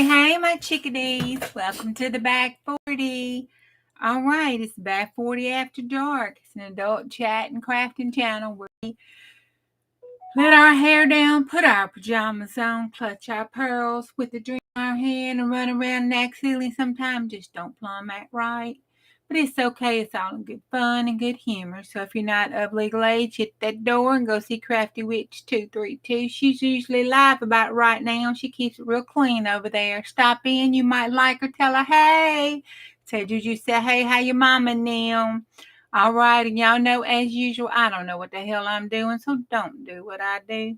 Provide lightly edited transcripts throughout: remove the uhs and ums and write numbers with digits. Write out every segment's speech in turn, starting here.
Hey, my chickadees. Welcome to the Back 40. All right, it's Back 40 After Dark. It's an adult chat and crafting channel where we let our hair down, put our pajamas on, clutch our pearls with a drink in our hand, and run around and act silly. Sometimes just don't plumb act right. But it's okay. It's all in good fun and good humor. So if you're not of legal age, hit that door and go see Crafty Witch 232. She's usually live about right now. She keeps it real clean over there. Stop in. You might like her. Tell her, hey. Say, Juju, say, hey, how your mama now? All right. And y'all know, as usual, I don't know what the hell I'm doing, so don't do what I do.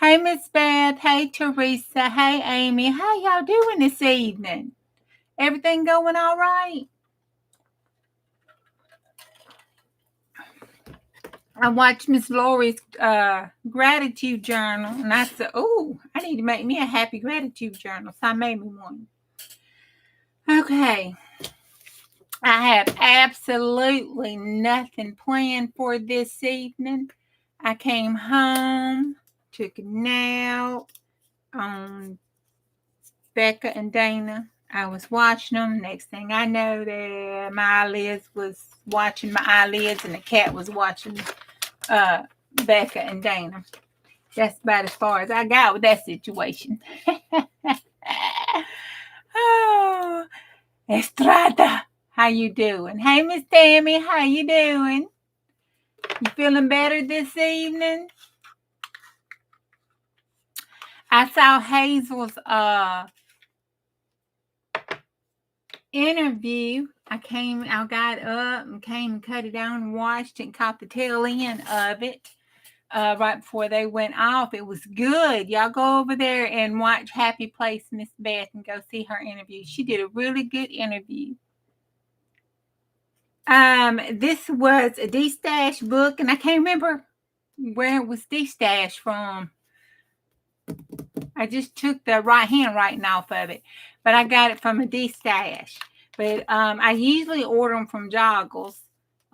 Hey, Miss Beth. Hey, Teresa. Hey, Amy. How y'all doing this evening? Everything going all right? I watched Miss Lori's gratitude journal, and I said, oh, I need to make me a happy gratitude journal. So I made me one. Okay. I have absolutely nothing planned for this evening. I came home, took a nap on Becca and Dana. I was watching them. Next thing I know, my eyelids was watching my eyelids, and the cat was watching Becca and Dana. That's about as far as I got with that situation. Oh, Estrada, how you doing? Hey, Miss Tammy, how you doing? You feeling better this evening? I saw Hazel's interview. I got up and came and cut it down and watched it and caught the tail end of it. Right before they went off. It was good. Y'all go over there and watch Happy Place Miss Beth and go see her interview. She did a really good interview. This was a D-Stash book, and I can't remember where it was D-Stash from. I just took the right hand writing off of it, but I got it from a D-Stash. But I usually order them from JorszáJÚ.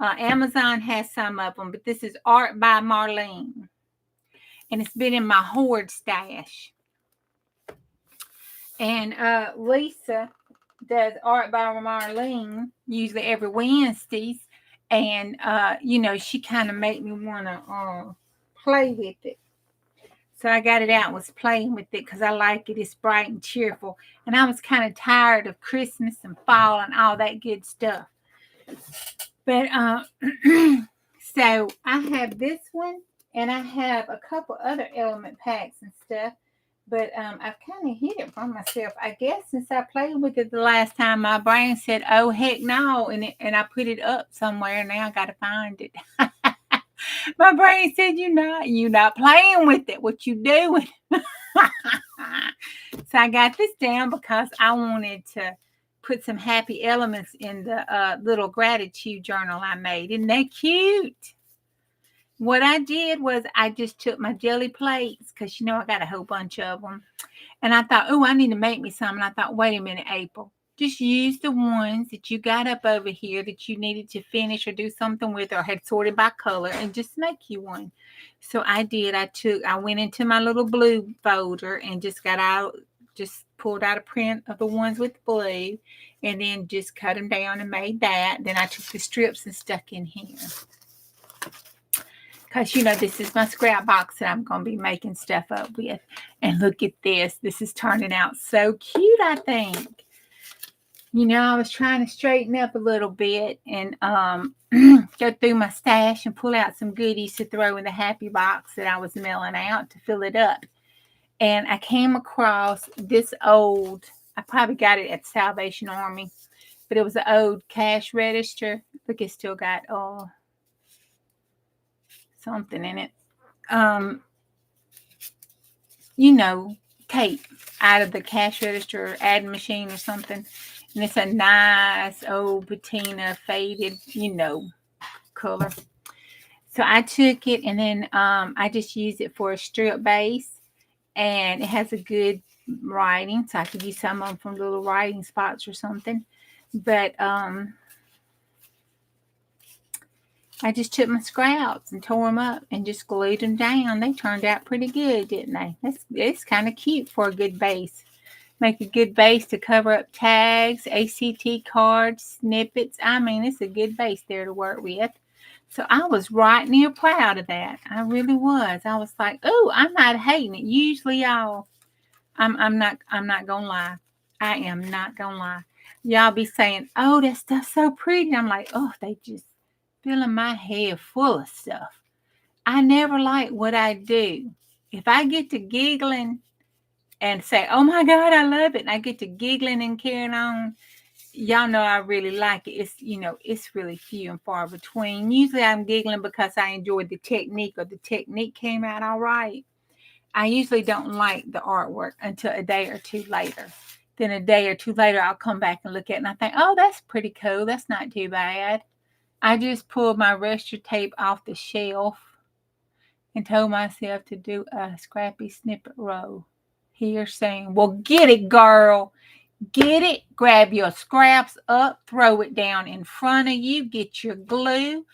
Amazon has some of them, but this is Art by Marlene. And it's been in my hoard stash. And Lisa does Art by Marlene usually every Wednesdays. And, she kind of made me want to play with it. So I got it out and was playing with it because I like it. It's bright and cheerful. And I was kind of tired of Christmas and fall and all that good stuff. But so I have this one, and I have a couple other element packs and stuff. But I've kind of hid it from myself. I guess since I played with it the last time, my brain said, oh, heck no. And I put it up somewhere. Now I got to find it. My brain said, you're not playing with it. What you doing? So I got this down because I wanted to put some happy elements in the little gratitude journal I made. Isn't that cute? What I did was I just took my jelly plates because, I got a whole bunch of them. And I thought, oh, I need to make me some. And I thought, wait a minute, April. Just use the ones that you got up over here that you needed to finish or do something with or had sorted by color and just make you one. So I did. I went into my little blue folder and just pulled out a print of the ones with blue and then just cut them down and made that. Then I took the strips and stuck in here. Because, this is my scrap box that I'm going to be making stuff up with. And look at this. This is turning out so cute, I think. I was trying to straighten up a little bit and go through my stash and pull out some goodies to throw in the happy box that I was mailing out to fill it up. And I came across this old, I probably got it at Salvation Army, but it was an old cash register. Look, it still got something in it. Tape out of the cash register or ad machine or something. And it's a nice old patina faded, color. So I took it and then I just used it for a strip base. And it has a good writing. So I could use some of them from little writing spots or something. But I just took my scraps and tore them up and just glued them down. They turned out pretty good, didn't they? It's kind of cute for a good base. Make a good base to cover up tags, ACT cards, snippets. I mean, it's a good base there to work with. So I was right near proud of that. I really was. I was like, oh, I'm not hating it. Usually y'all, I'm not gonna lie. I am not gonna lie. Y'all be saying, oh, that stuff's so pretty. I'm like, oh, they just filling my head full of stuff. I never like what I do. If I get to giggling and say, oh my God, I love it, and I get to giggling and carrying on, y'all know I really like it. It's, it's really few and far between. Usually I'm giggling because I enjoyed the technique or the technique came out all right. I usually don't like the artwork until a day or two later. Then a day or two later, I'll come back and look at it and I think, oh, that's pretty cool. That's not too bad. I just pulled my rescue tape off the shelf and told myself to do a scrappy snippet row here saying, well, get it, girl. Get it, grab your scraps up, throw it down in front of you, get your glue,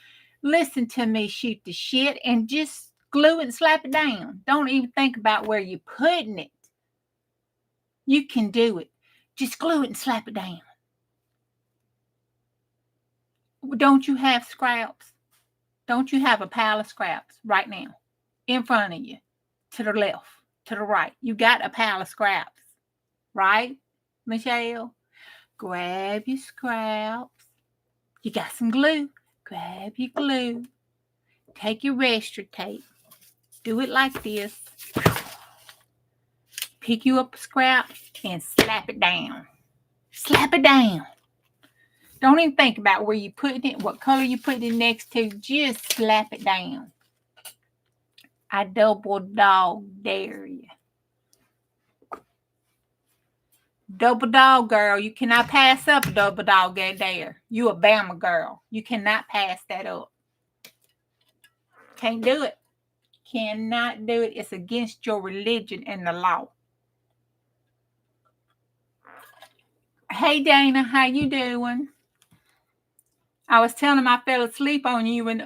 listen to me shoot the shit, and just glue it and slap it down. Don't even think about where you're putting it. You can do it. Just glue it and slap it down. Don't you have scraps? Don't you have a pile of scraps right now in front of you, to the left, to the right? You got a pile of scraps, right, Michelle? Grab your scraps. You got some glue. Grab your glue. Take your rescue tape. Do it like this. Pick you up a scrap and slap it down. Slap it down. Don't even think about where you put it, what color you put it next to. Just slap it down. I double dog dare you. Double dog girl, you cannot pass up a double dog dare. You a Bama girl. You cannot pass that up. Can't do it. Cannot do it. It's against your religion and the law. Hey Dana, how you doing? I was telling him I fell asleep on you and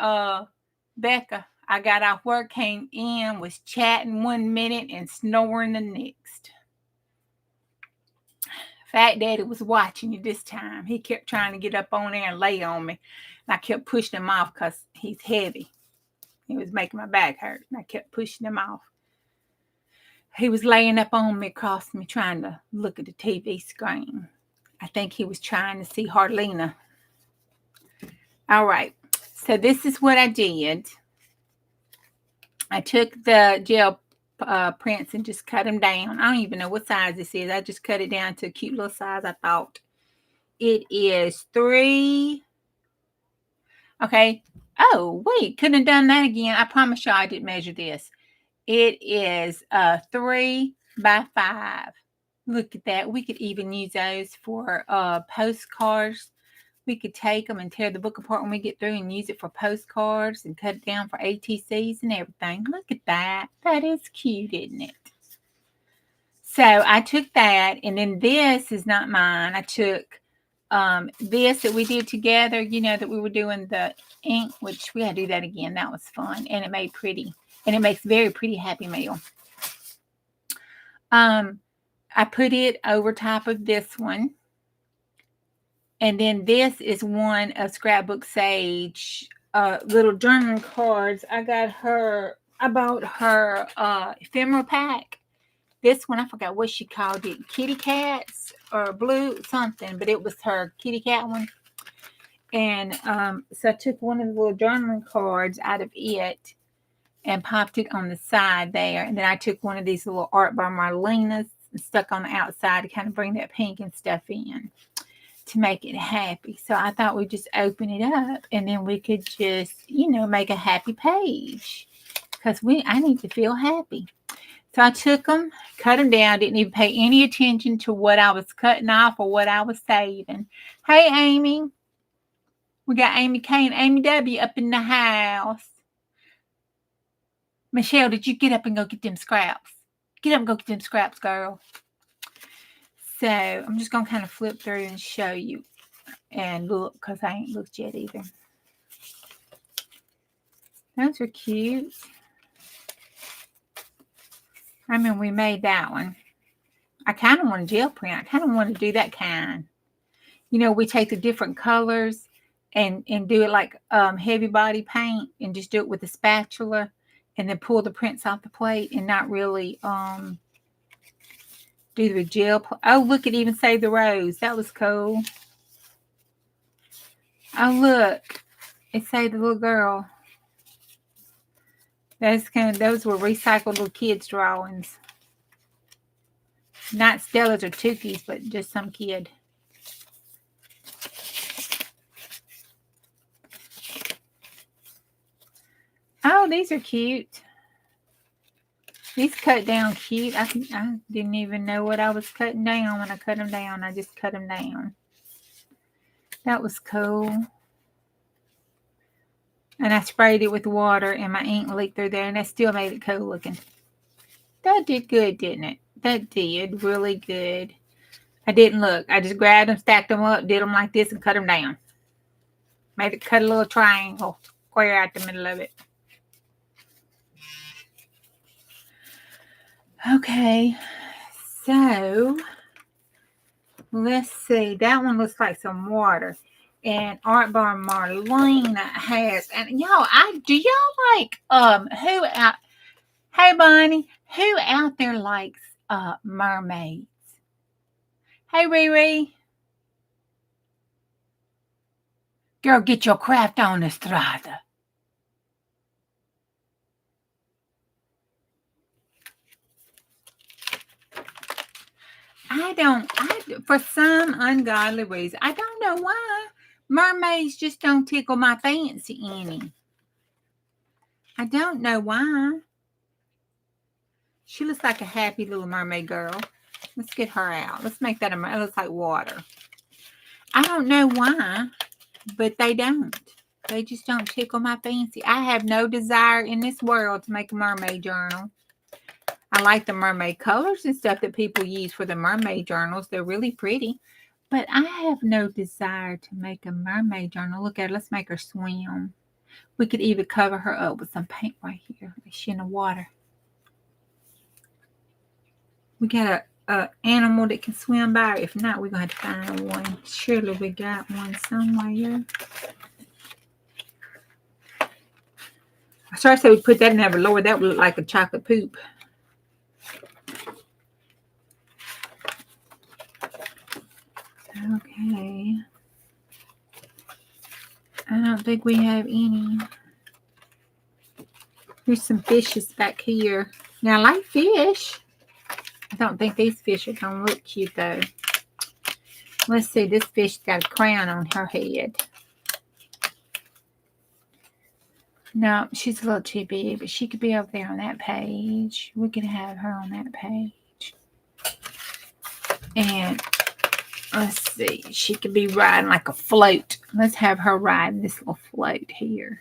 Becca. I got off work, came in, was chatting 1 minute and snoring the next. Fat Daddy was watching you this time. He kept trying to get up on there and lay on me. And I kept pushing him off because he's heavy. He was making my back hurt. And I kept pushing him off. He was laying up on me across me trying to look at the TV screen. I think he was trying to see Harlena. All right. So this is what I did. I took the gel prints and just cut them down. I don't even know what size this is. I just cut it down to a cute little size. I thought it is 3. Okay. Oh, wait. Couldn't have done that again. I promise y'all I didn't measure this. It is 3 by 5. Look at that. We could even use those for postcards. We could take them and tear the book apart when we get through and use it for postcards and cut it down for ATCs and everything. Look at that. That is cute, isn't it? So I took that, and then this is not mine. I took this that we did together, that we were doing the ink, which we had to do that again. That was fun, and it made pretty, and it makes very pretty Happy Meal. I put it over top of this one. And then this is one of Scrapbook Sage little journaling cards. I bought her ephemera pack. This one, I forgot what she called it. Kitty Cats or blue something. But it was her kitty cat one. And so I took one of the little journaling cards out of it and popped it on the side there. And then I took one of these little Art by Marlena's and stuck on the outside to kind of bring that pink and stuff in, to make it happy. So I thought we'd just open it up and then we could just, make a happy page, because I need to feel happy. So I took them, cut them down, didn't even pay any attention to what I was cutting off or what I was saving. Hey, Amy. We got Amy K and Amy W up in the house. Michelle, did you get up and go get them scraps? Get up and go get them scraps, girl. So I'm just going to kind of flip through and show you and look, because I ain't looked yet either. Those are cute. I mean, we made that one. I kind of want a gel print. I kind of want to do that kind. You know, we take the different colors and do it like heavy body paint and just do it with a spatula and then pull the prints off the plate and not really do the gel. Oh, look, it even saved the rose. That was cool. Oh, look. It saved the little girl. Those were recycled little kids' drawings. Not Stella's or Tuki's, but just some kid. Oh, these are cute. These cut down cute. I didn't even know what I was cutting down when I cut them down. I just cut them down. That was cool. And I sprayed it with water and my ink leaked through there and that still made it cool looking. That did good, didn't it? That did really good. I didn't look. I just grabbed them, stacked them up, did them like this and cut them down. Made it cut a little triangle, square out the middle of it. Okay, so let's see. That one looks like some water. And Art Bar Marlena has, and y'all, do y'all like who out? Hey Bonnie, who out there likes mermaids? Hey Riri, girl, get your craft on, Estrada. For some ungodly reason, I don't know why, mermaids just don't tickle my fancy any. I don't know why. She looks like a happy little mermaid girl. Let's get her out. Let's make that it looks like water. I don't know why, but they don't. They just don't tickle my fancy. I have no desire in this world to make a mermaid journal. I like the mermaid colors and stuff that people use for the mermaid journals. They're really pretty. But I have no desire to make a mermaid journal. Look at her. Let's make her swim. We could even cover her up with some paint right here. Like she in the water. We got a animal that can swim by her. If not, we're going to have to find one. Surely we got one somewhere. I started to say we put that in there, but Lord, that would look like a chocolate poop. Okay. I don't think we have any. Here's some fishes back here. Now, I like fish. I don't think these fish are going to look cute, though. Let's see. This fish got a crown on her head. No, she's a little too big, but she could be over there on that page. We could have her on that page. And let's see. She could be riding like a float. Let's have her riding this little float here.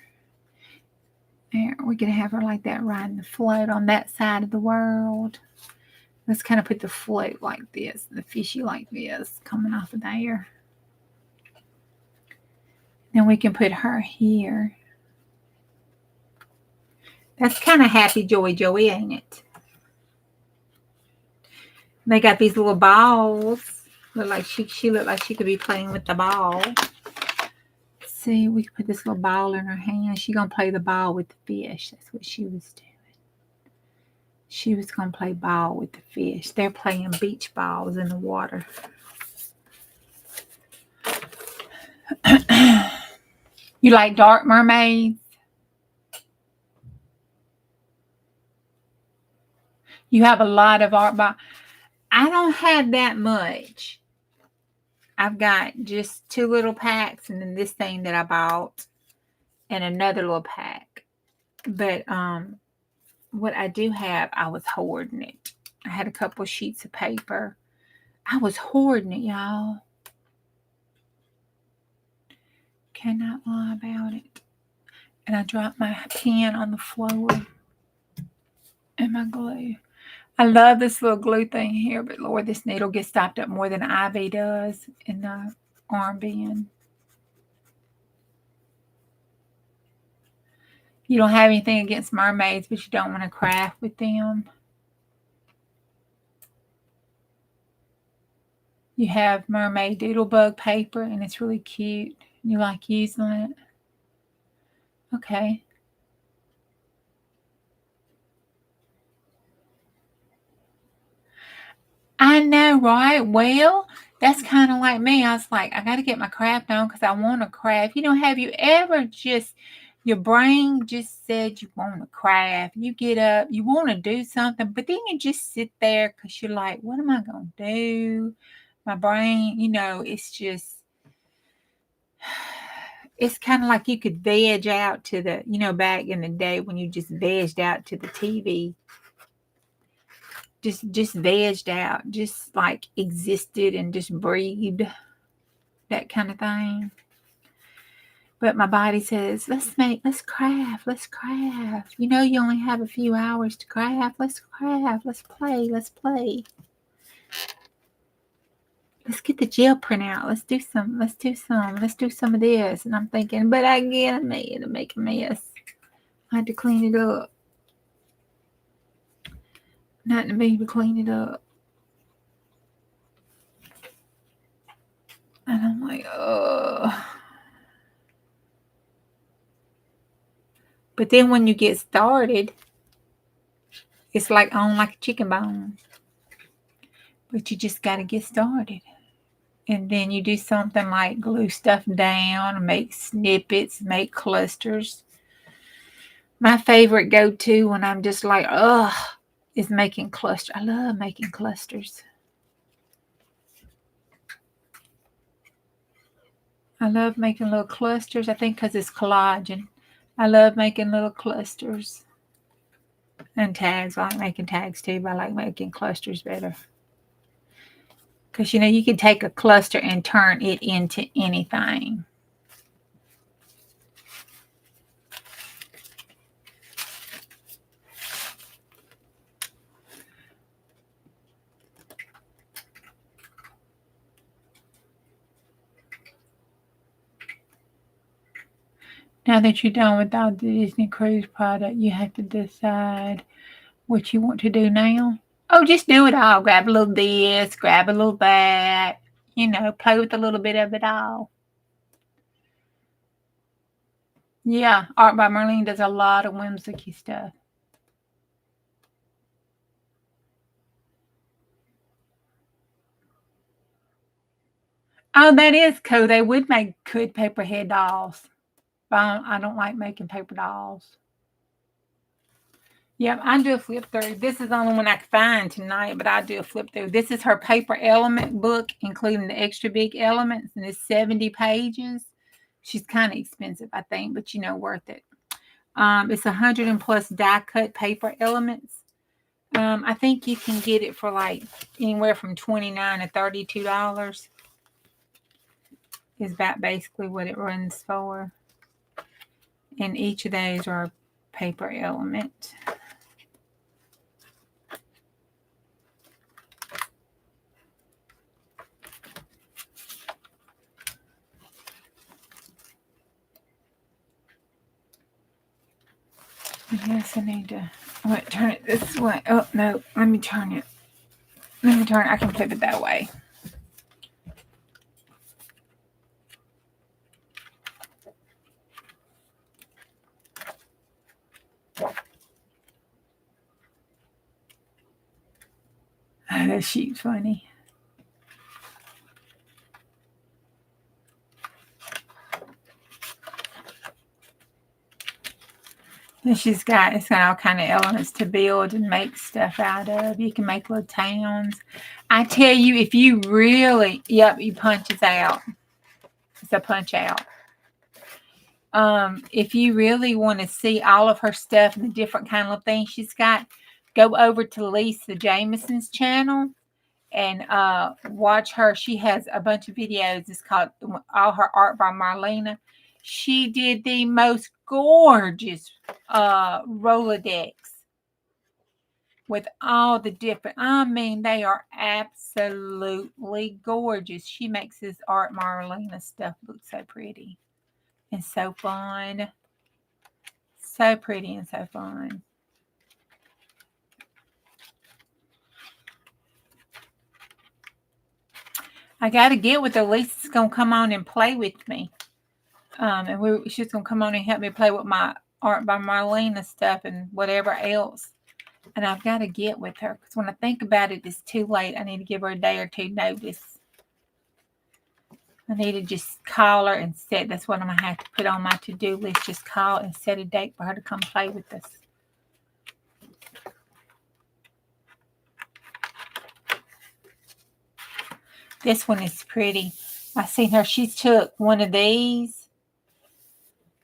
There, we could have her like that, riding the float on that side of the world. Let's kind of put the float like this, the fishy like this, coming off of there. Then we can put her here. That's kind of happy, joey, ain't it? They got these little balls. Look like she looked like she could be playing with the ball. Let's see, we can put this little ball in her hand. She's gonna play the ball with the fish. That's what she was doing. She was gonna play ball with the fish. They're playing beach balls in the water. You like dark mermaids? You have a lot of art by. I don't have that much. I've got just 2 little packs and then this thing that I bought and another little pack. But what I do have, I was hoarding it. I had a couple of sheets of paper. I was hoarding it, y'all. Cannot lie about it. And I dropped my pen on the floor and my glue. I love this little glue thing here, but Lord, this needle gets stopped up more than Ivy does in the armband. You don't have anything against mermaids, but you don't want to craft with them. You have mermaid doodlebug paper, and it's really cute. You like using it? Okay. I know, right? Well, that's kind of like me. I was like, I got to get my craft on because I want to craft. Have you ever just, your brain just said you want to craft. You get up, you want to do something, but then you just sit there because you're like, what am I going to do? My brain, it's just, it's kind of like you could veg out to the, back in the day when you just vegged out to the TV. Just vegged out, just like existed and just breathed, that kind of thing. But my body says, let's craft. You only have a few hours to craft. Let's craft. Let's play. Let's get the gel print out. Let's do some of this. And I'm thinking, but I get to make a mess. I had to clean it up. Not to me to clean it up. And I'm like, oh. But then when you get started, it's like on like a chicken bone. But you just got to get started. And then you do something like glue stuff down, make snippets, make clusters. My favorite go-to when I'm just like, ugh, is making clusters. I love making clusters. I love making little clusters. I think because it's collagen. I love making little clusters. And tags. I like making tags too, but I like making clusters better. Because, you can take a cluster and turn it into anything. Now that you're done with all the Disney Cruise product, you have to decide what you want to do now. Oh, just do it all. Grab a little this, grab a little that. Play with a little bit of it all. Yeah, Art by Marlene does a lot of whimsical stuff. Oh, that is cool. They would make good paper head dolls. But I don't like making paper dolls. Yep, I do a flip through. This is the only one I could find tonight, but I do a flip through. This is her paper element book, including the extra big elements, and it's 70 pages. She's kind of expensive, I think, but worth it. It's 100 and plus die cut paper elements. I think you can get it for like anywhere from $29 to $32. Is about basically what it runs for. And each of those are paper element. I guess I need to turn it this way. Oh, no. Let me turn it. I can flip it that way. Oh, that sheet's funny. It's got all kind of elements to build and make stuff out of. You can make little towns. I tell you, if you really, you punch it out. It's a punch out. If you really want to see all of her stuff and the different kind of things she's got, go over to Lisa Jamison's channel and watch her. She has a bunch of videos. It's called All Her Art by Marlena. She did the most gorgeous Rolodex with all the different, they are absolutely gorgeous. She makes this Art Marlena stuff look so pretty and so fun. So pretty and so fun. I got to get with her. Lisa's going to come on and play with me. And she's going to come on and help me play with my Art by Marlena stuff and whatever else. And I've got to get with her. Because when I think about it, it's too late. I need to give her a day or two notice. I need to just call her and set. That's what I'm going to have to put on my to-do list. Just call and set a date for her to come play with us. This one is pretty. I seen her. She took one of these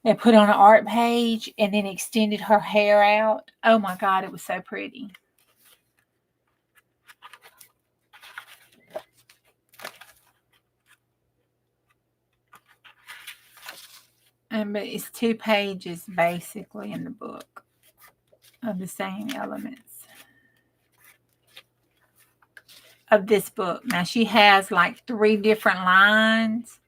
and put on an art page and then extended her hair out. Oh my God, it was so pretty. But it's 2 pages basically in the book of the same elements of this book. Now she has like 3 different lines.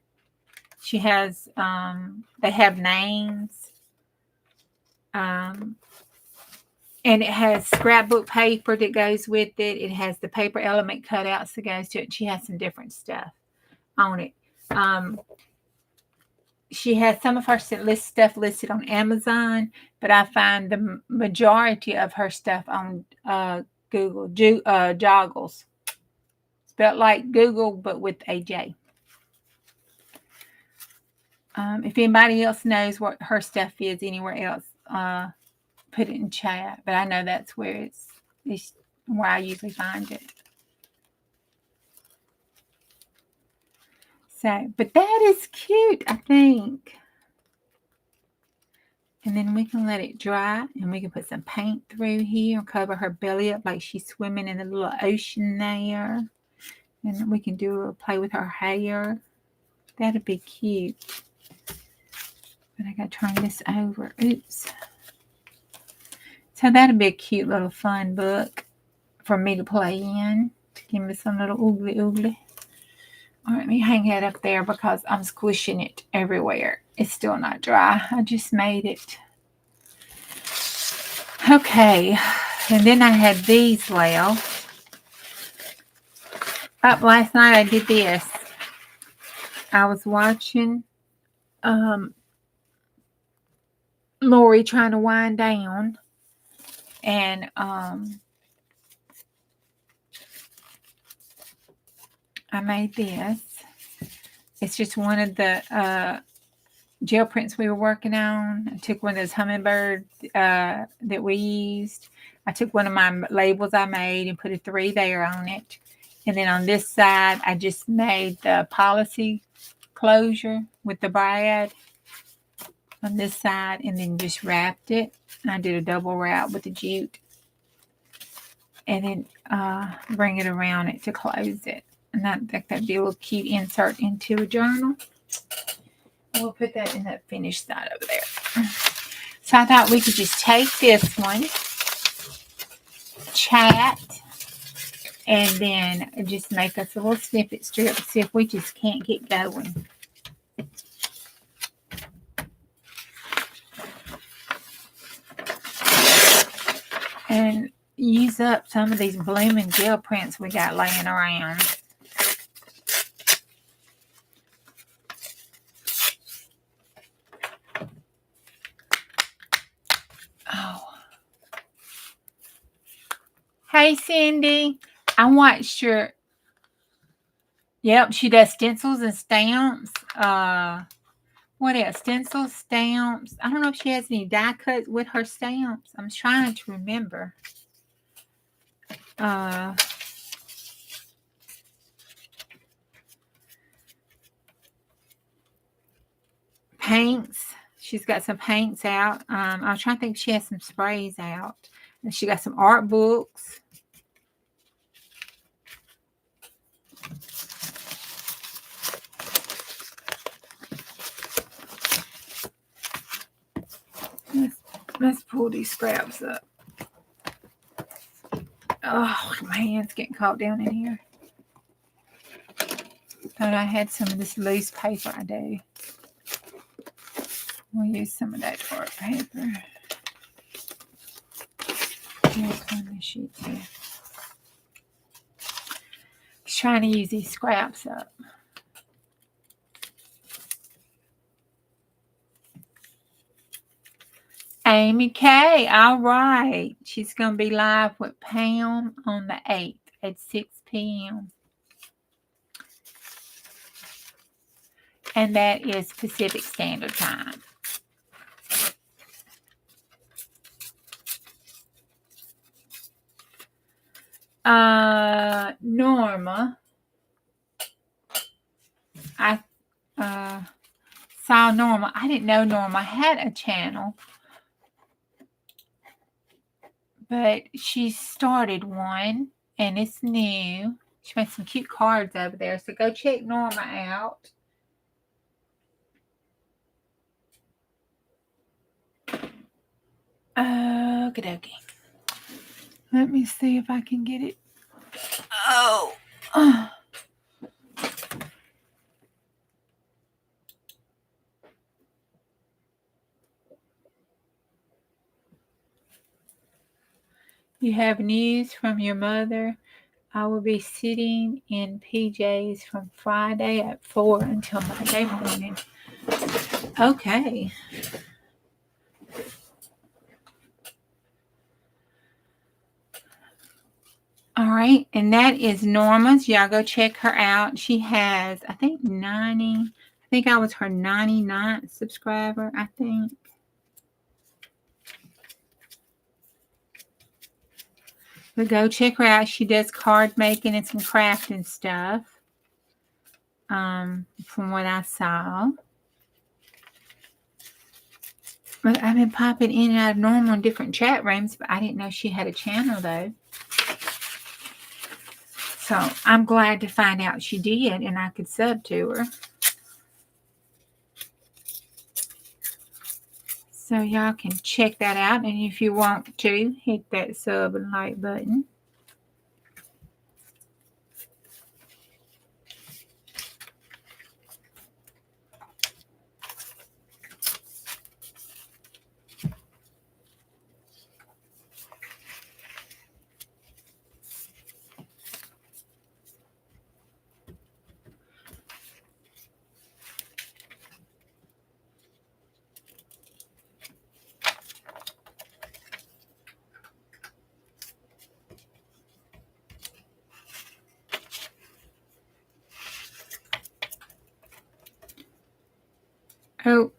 She has, they have names. And it has scrapbook paper that goes with it. It has the paper element cutouts that goes to it. She has some different stuff on it. She has some of her stuff listed on Amazon, but I find the majority of her stuff on Google, JĽGles. Spelled like Google, but with a J. If anybody else knows what her stuff is anywhere else, put it in chat. But I know that's where it's where I usually find it. So, but that is cute, I think. And then we can let it dry, and we can put some paint through here, cover her belly up like she's swimming in a little ocean there. And we can play with her hair. That'd be cute. But I gotta turn this over. Oops. So that'd be a cute little fun book for me to play in. To give me some little oogly. All right, let me hang that up there because I'm squishing it everywhere. It's still not dry. I just made it. Okay. And then I had these left. Up last night I did this. I was watching Lori trying to wind down. And I made this. It's just one of the gel prints we were working on. I took one of those hummingbird that we used. I took one of my labels I made and put a 3 there on it. And then on this side, I just made the policy closure with the brad on this side and then just wrapped it. And I did a double wrap with the jute. And then bring it around it to close it. And that'd be a little cute insert into a journal. We'll put that in that finished side over there. So I thought we could just take this one, chat, and then just make us a little snippet strip. See if we just can't get going. And use up some of these blooming gel prints we got laying around. Hey, Cindy. I watched your... Yep, she does stencils and stamps. What else? Stencils, stamps. I don't know if she has any die cuts with her stamps. I'm trying to remember. Paints. She's got some paints out. I was trying to think if she has some sprays out. And she got some art books. Let's pull these scraps up. Oh, my hand's getting caught down in here. Thought I had some of this loose paper. I do. We'll use some of that art paper. Here's one of the sheets here. just trying to use these scraps up. Amy K, all right. She's going to be live with Pam on the 8th at 6 p.m. And that is Pacific Standard Time. Norma, I saw Norma. I didn't know Norma had a channel, but she started one and it's new. She made some cute cards over there, so go check Norma out. Okie dokie. Let me see if I can get it. Oh. You have news from your mother. I will be sitting in PJs from Friday at 4 until Monday morning. Okay. All right, and that is Norma's. Y'all go check her out. She has, I think, 90. I think I was her 99th subscriber, I think. But go check her out. She does card making and some crafting stuff. From what I saw. But I've been popping in and out of Norma in different chat rooms, but I didn't know she had a channel, though. So I'm glad to find out she did and I could sub to her. So y'all can check that out. And if you want to, hit that sub and like button. Oh,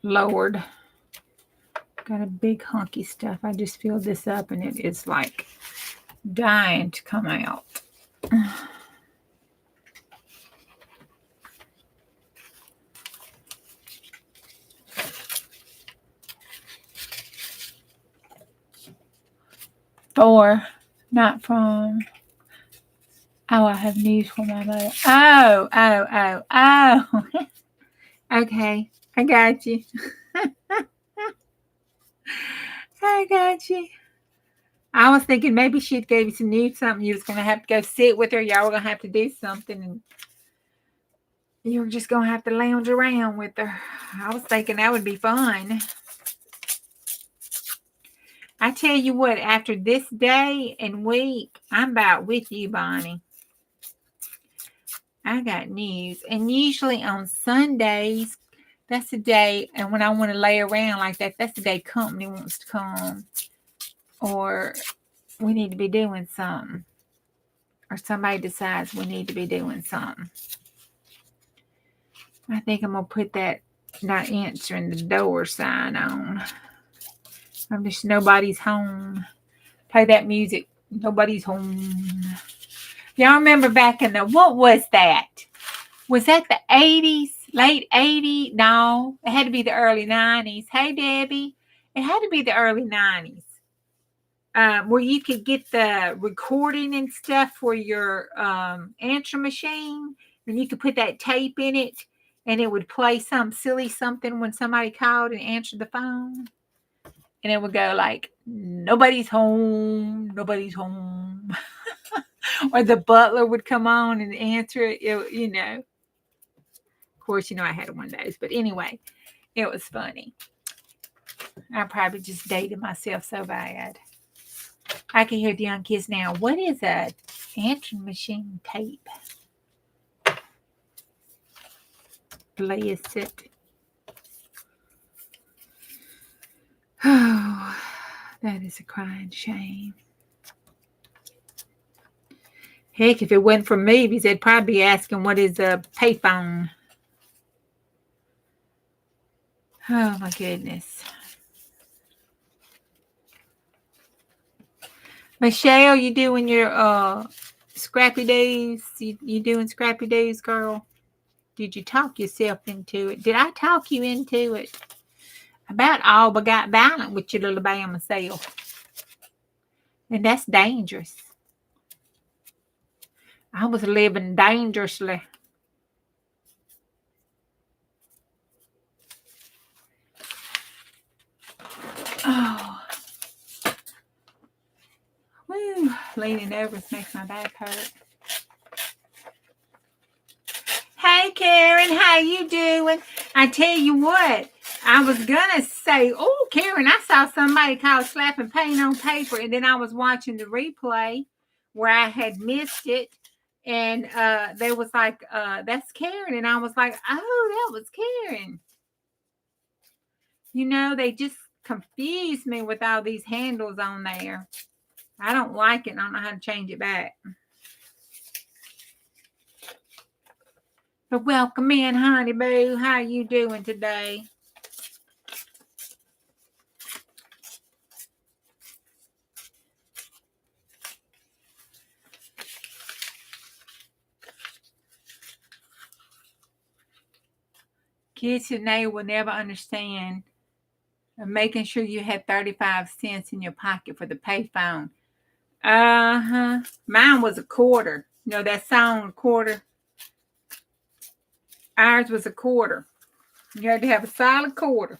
Lord. Got a big hunky stuff. I just filled this up and it is like dying to come out. Or not from. Oh, I have news for my mother. Oh. Okay, I got you. I got you. I was thinking maybe she'd gave you some news, something you was going to have to go sit with her. Y'all were going to have to do something. And you were just going to have to lounge around with her. I was thinking that would be fun. I tell you what, after this day and week, I'm about with you, Bonnie. I got news. And usually on Sundays, that's the day, and when I want to lay around like that, that's the day company wants to come. Or we need to be doing something. Or somebody decides we need to be doing something. I think I'm going to put that not answering the door sign on. I'm just nobody's home. Play that music. Nobody's home. Y'all remember back in the, what was that? Was that the 80s? Late 80s? No, it had to be the early 90s. Hey, Debbie. It had to be the early 90s. Where you could get the recording and stuff for your answer machine. And you could put that tape in it. And it would play some silly something when somebody called and answered the phone. And it would go like, nobody's home. Nobody's home. Or the butler would come on and answer it, you know. Of course, you know, I had one of those. But anyway, it was funny. I probably just dated myself so bad. I can hear the young kids now. What is a answering machine tape? Bless it. Oh, that is a crying shame. Heck, if it wasn't for movies, they'd probably be asking what is a payphone. Oh my goodness. Michelle, you doing your scrappy days? You doing scrappy days, girl? Did you talk yourself into it? Did I talk you into it? About all but got violent with your little Bama self. And that's dangerous. I was living dangerously. Oh. Woo. Leaning over makes my back hurt. Hey, Karen, how you doing? I tell you what, I was going to say, oh, Karen, I saw somebody called slapping paint on paper, and then I was watching the replay where I had missed it, and they was like, that's Karen, and I was like, oh, that was Karen. You know, they just confused me with all these handles on there. I don't like it, and I don't know how to change it back. But welcome in, honey boo. How you doing today? Kids today will never understand making sure you had 35 cents in your pocket for the payphone. Mine was a quarter. You know that song, a quarter? Ours was a quarter. You had to have a solid quarter.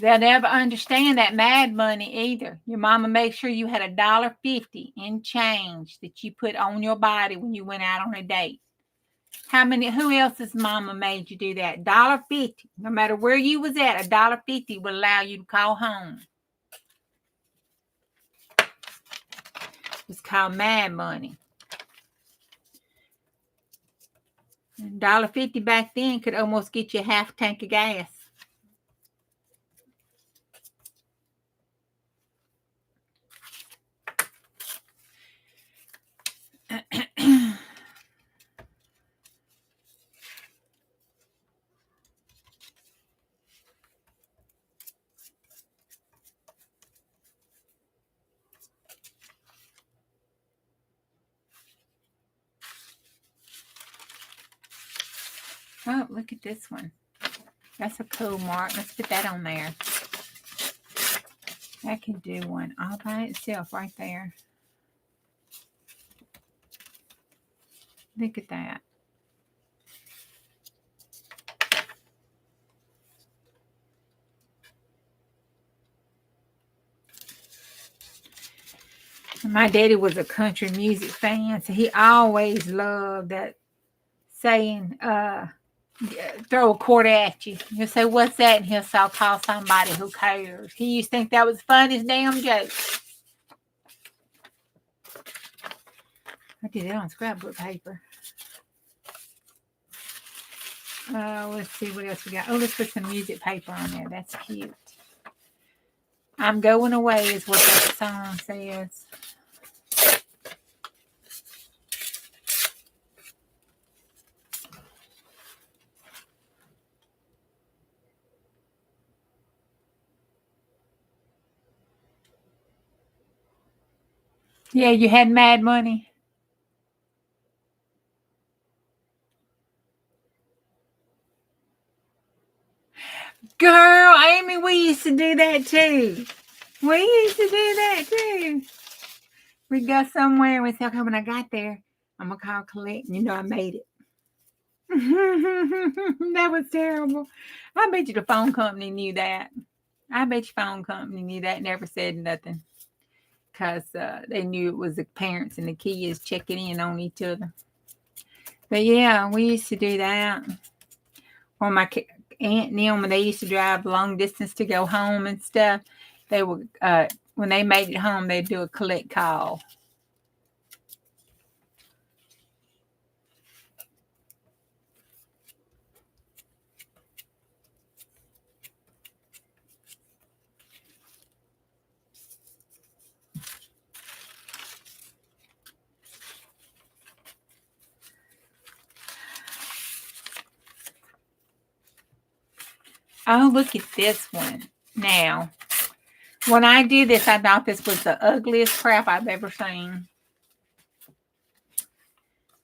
They'll never understand that mad money either. Your mama made sure you had $1.50 in change that you put on your body when you went out on a date. Who else's mama made you do that? $1.50. No matter where you was at, $1.50 would allow you to call home. It's called mad money. $1.50 back then could almost get you half a tank of gas. Oh, look at this one. That's a cool mark. Let's put that on there. That can do one all by itself right there. Look at that. My daddy was a country music fan, so he always loved that saying, throw a quarter at you. He'll say, what's that? And he'll say, I'll call somebody who cares. He used to think that was the funniest damn joke. I did it on scrapbook paper. Let's see what else we got. Oh, let's put some music paper on there. That's cute. I'm going away is what that song says. Yeah, you had mad money. Girl, Amy, we used to do that too. We used to do that too. We'd go somewhere and we'd say, okay, when I got there, I'm going to call collect. And you know, I made it. That was terrible. I bet you the phone company knew that. I bet your phone company knew that, never said nothing. Because they knew it was the parents and the kids checking in on each other. But yeah, we used to do that. Or my aunt and them, when they used to drive long distance to go home and stuff, they would, when they made it home, they'd do a collect call. Oh, look at this one. Now, when I did this, I thought this was the ugliest crap I've ever seen.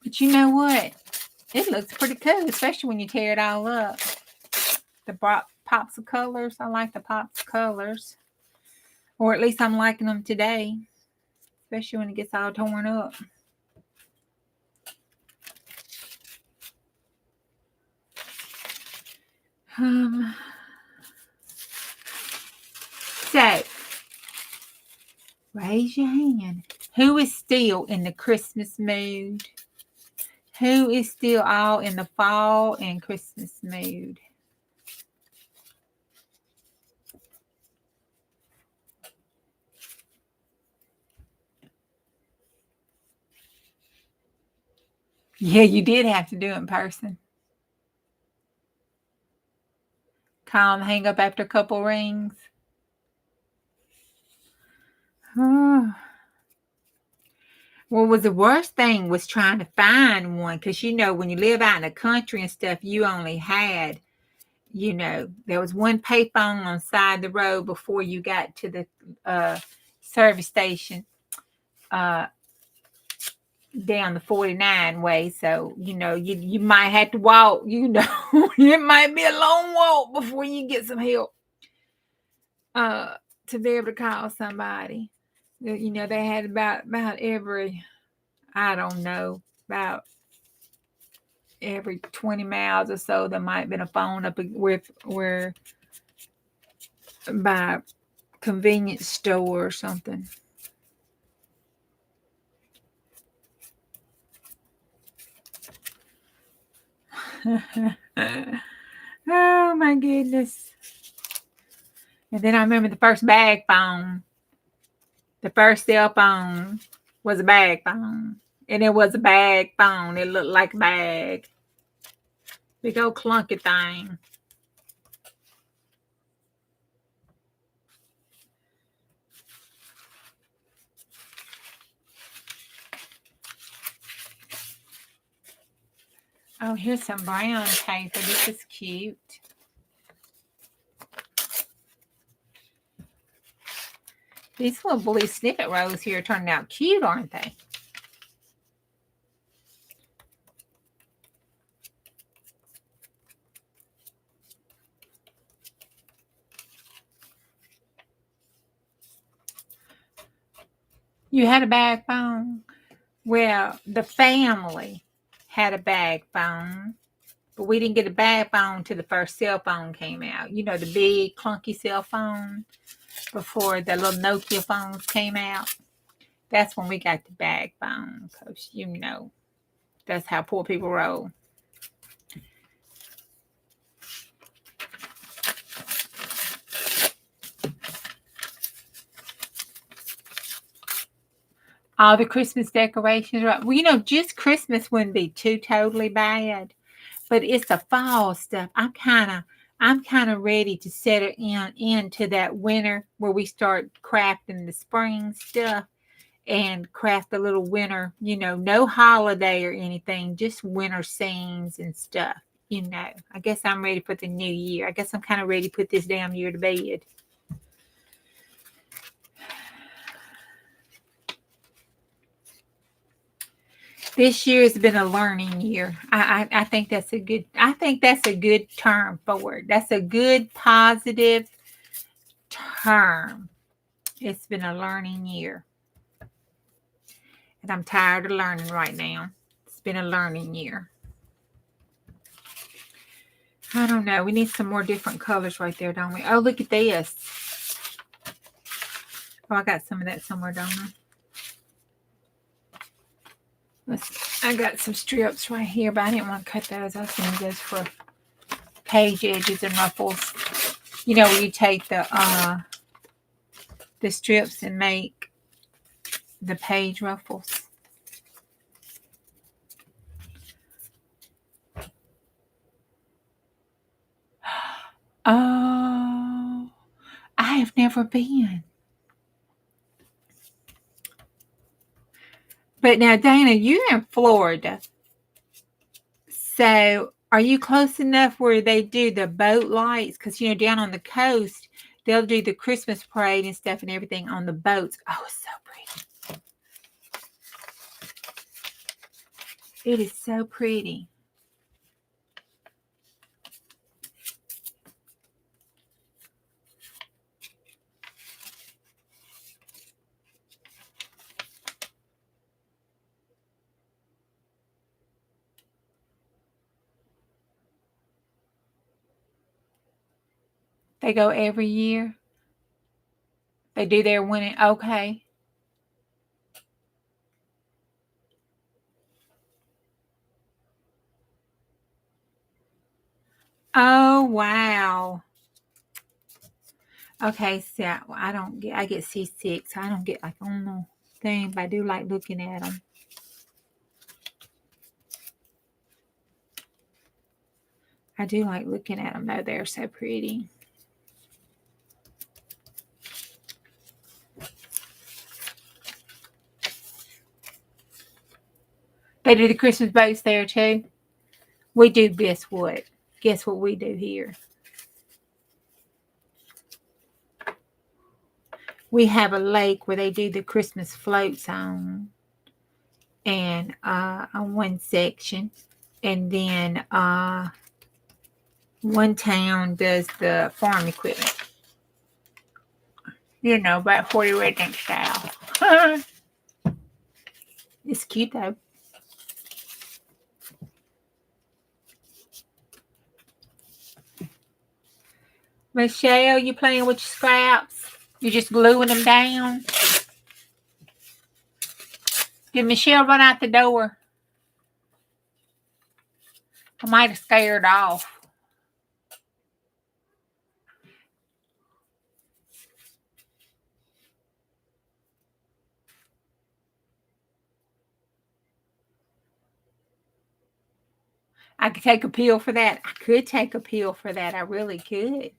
But you know what? It looks pretty cool, especially when you tear it all up. The pops of colors. I like the pops of colors. Or at least I'm liking them today. Especially when it gets all torn up. So, raise your hand. Who is still in the Christmas mood? Who is still all in the fall and Christmas mood? Yeah, you did have to do it in person. Call and hang up after a couple rings. Oh. What was the worst thing was trying to find one, because you know when you live out in the country and stuff, you only had, you know, there was one payphone on the side of the road before you got to the service station down the 49 way. So, you know, you might have to walk, you know, it might be a long walk before you get some help to be able to call somebody. You know, they had about every, I don't know, about every 20 miles or so, there might have been a phone up with where by a convenience store or something. Oh my goodness. And then I remember the first bag phone. The first cell phone was a bag phone. And it was a bag phone. It looked like a bag. Big old clunky thing. Oh, here's some brown paper. This is cute. These little blue snippet rows here are turning out cute, aren't they? You had a bag phone? Well, the family had a bag phone, but we didn't get a bag phone till the first cell phone came out. You know, the big clunky cell phone before the little Nokia phones came out. That's when we got the bag phone, because, you know, that's how poor people roll. All the Christmas decorations. Well, you know, just Christmas wouldn't be too totally bad, but it's the fall stuff. I'm kind of ready to settle into that winter where we start crafting the spring stuff and craft a little winter, you know, no holiday or anything, just winter scenes and stuff. You know, I guess I'm ready for the new year. I guess I'm kind of ready to put this damn year to bed. This year has been a learning year. I think that's a good term for it. That's a good positive term. It's been a learning year. And I'm tired of learning right now. It's been a learning year. I don't know. We need some more different colors right there, don't we? Oh, look at this. Oh, I got some of that somewhere, don't I? I got some strips right here, but I didn't want to cut those. I was going to use those for page edges and ruffles. You know, where you take the strips and make the page ruffles. Oh, I have never been. But now, Dana, you're in Florida. So are you close enough where they do the boat lights? Because, you know, down on the coast, they'll do the Christmas parade and stuff and everything on the boats. Oh, it's so pretty. It is so pretty. They go every year. They do their winning. Okay. Oh, wow. Okay, so I get seasick, so I don't get like on the thing, but I do like looking at them. I do like looking at them, though. They're so pretty. They do the Christmas boats there, too. We do, guess what? Guess what we do here? We have a lake where they do the Christmas floats on. And on one section. And then one town does the farm equipment. You know, about 40 redneck style. It's cute, though. Michelle, you playing with your scraps? You're just gluing them down? Did Michelle run out the door? I might have scared off. I could take a pill for that. I could take a pill for that. I really could.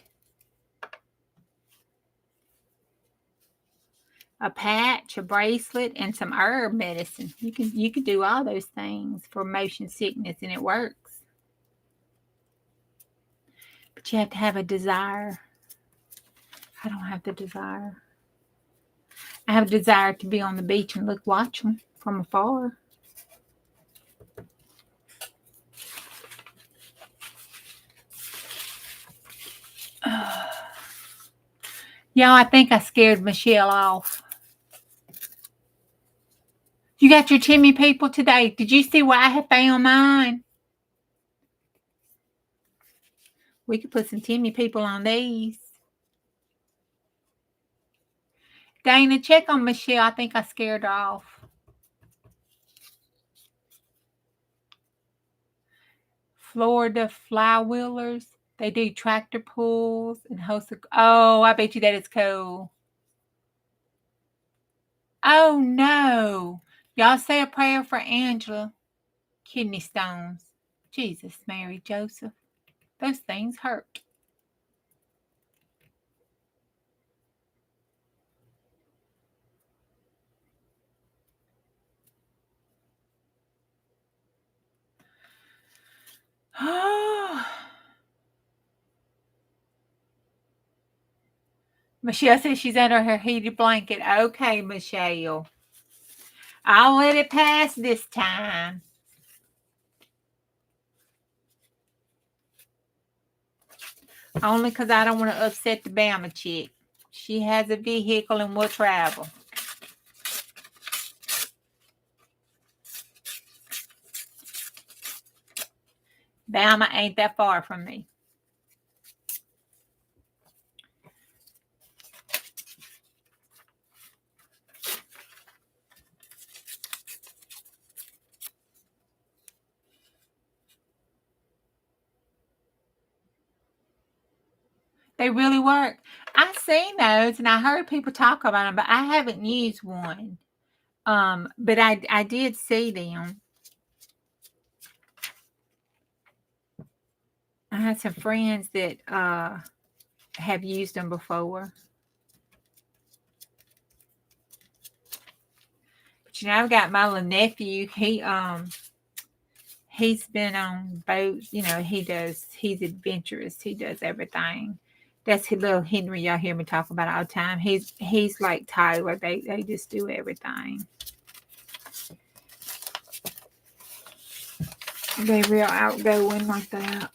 A patch, a bracelet, and some herb medicine. You can do all those things for motion sickness, and it works. But you have to have a desire. I don't have the desire. I have a desire to be on the beach and watch them from afar. Y'all, I think I scared Michelle off. You got your Timmy people today. Did you see what I have found mine? We could put some Timmy people on these. Dana, check on Michelle. I think I scared her off. Florida Flywheelers. They do tractor pulls and host. Oh, I bet you that is cool. Oh, no. Y'all say a prayer for Angela. Kidney stones. Jesus, Mary, Joseph. Those things hurt. Michelle says she's under her heated blanket. Okay, Michelle. I'll let it pass this time. Only because I don't want to upset the Bama chick. She has a vehicle and will travel. Bama ain't that far from me. They really work. I've seen those and I heard people talk about them, but I haven't used one. But I did see them. I had some friends that have used them before. But I've got my little nephew. He's been on boats. He's adventurous. He does everything. That's his little Henry. Y'all hear me talk about all the time. He's like Tyler. They just do everything. They're real outgoing like that.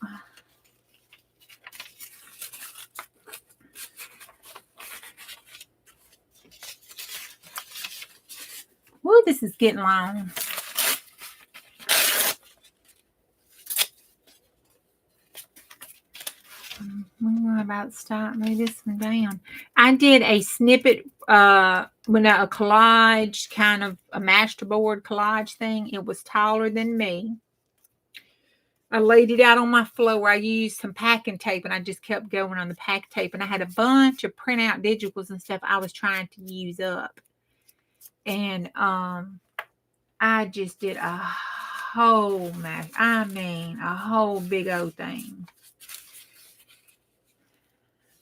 Woo, this is getting long. I'm about to stop. Lay this one down. I did a snippet, a collage, kind of a masterboard collage thing. It was taller than me. I laid it out on my floor. I used some packing tape and I just kept going on the pack tape. And I had a bunch of printout digitals and stuff I was trying to use up. And I just did a whole mess. I mean, a whole big old thing.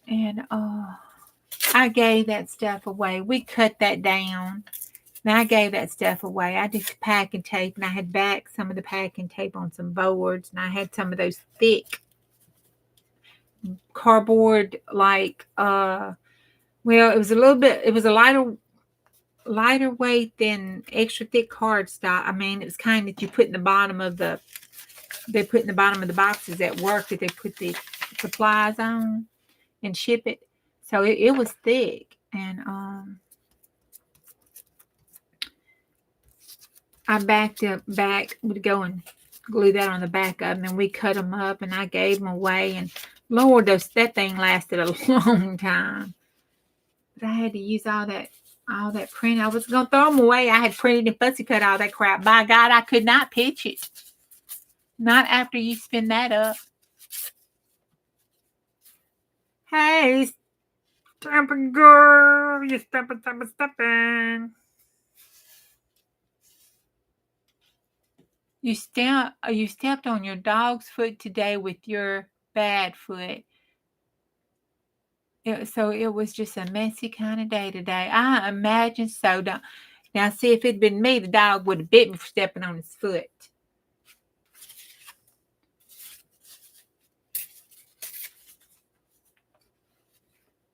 And I gave that stuff away. We cut that down. And I gave that stuff away. I did packing tape and I had backed some of the packing tape on some boards. And I had some of those thick cardboard, like, it was a lighter weight than extra thick cardstock. I mean, it was kind that you put in the bottom of the boxes at work that they put the supplies on and ship it. So it was thick. And I would go and glue that on the back of them, and we cut them up and I gave them away. And Lord, that thing lasted a long time. But I had to use all that print. I was going to throw them away. I had printed and fussy cut all that crap. By God, I could not pitch it. Not after you spin that up. Hey, Stampin' girl, you stepping. You stepped on your dog's foot today with your bad foot. So it was just a messy kind of day today. I imagine so. Now, see, if it'd been me, the dog would have bit me for stepping on his foot.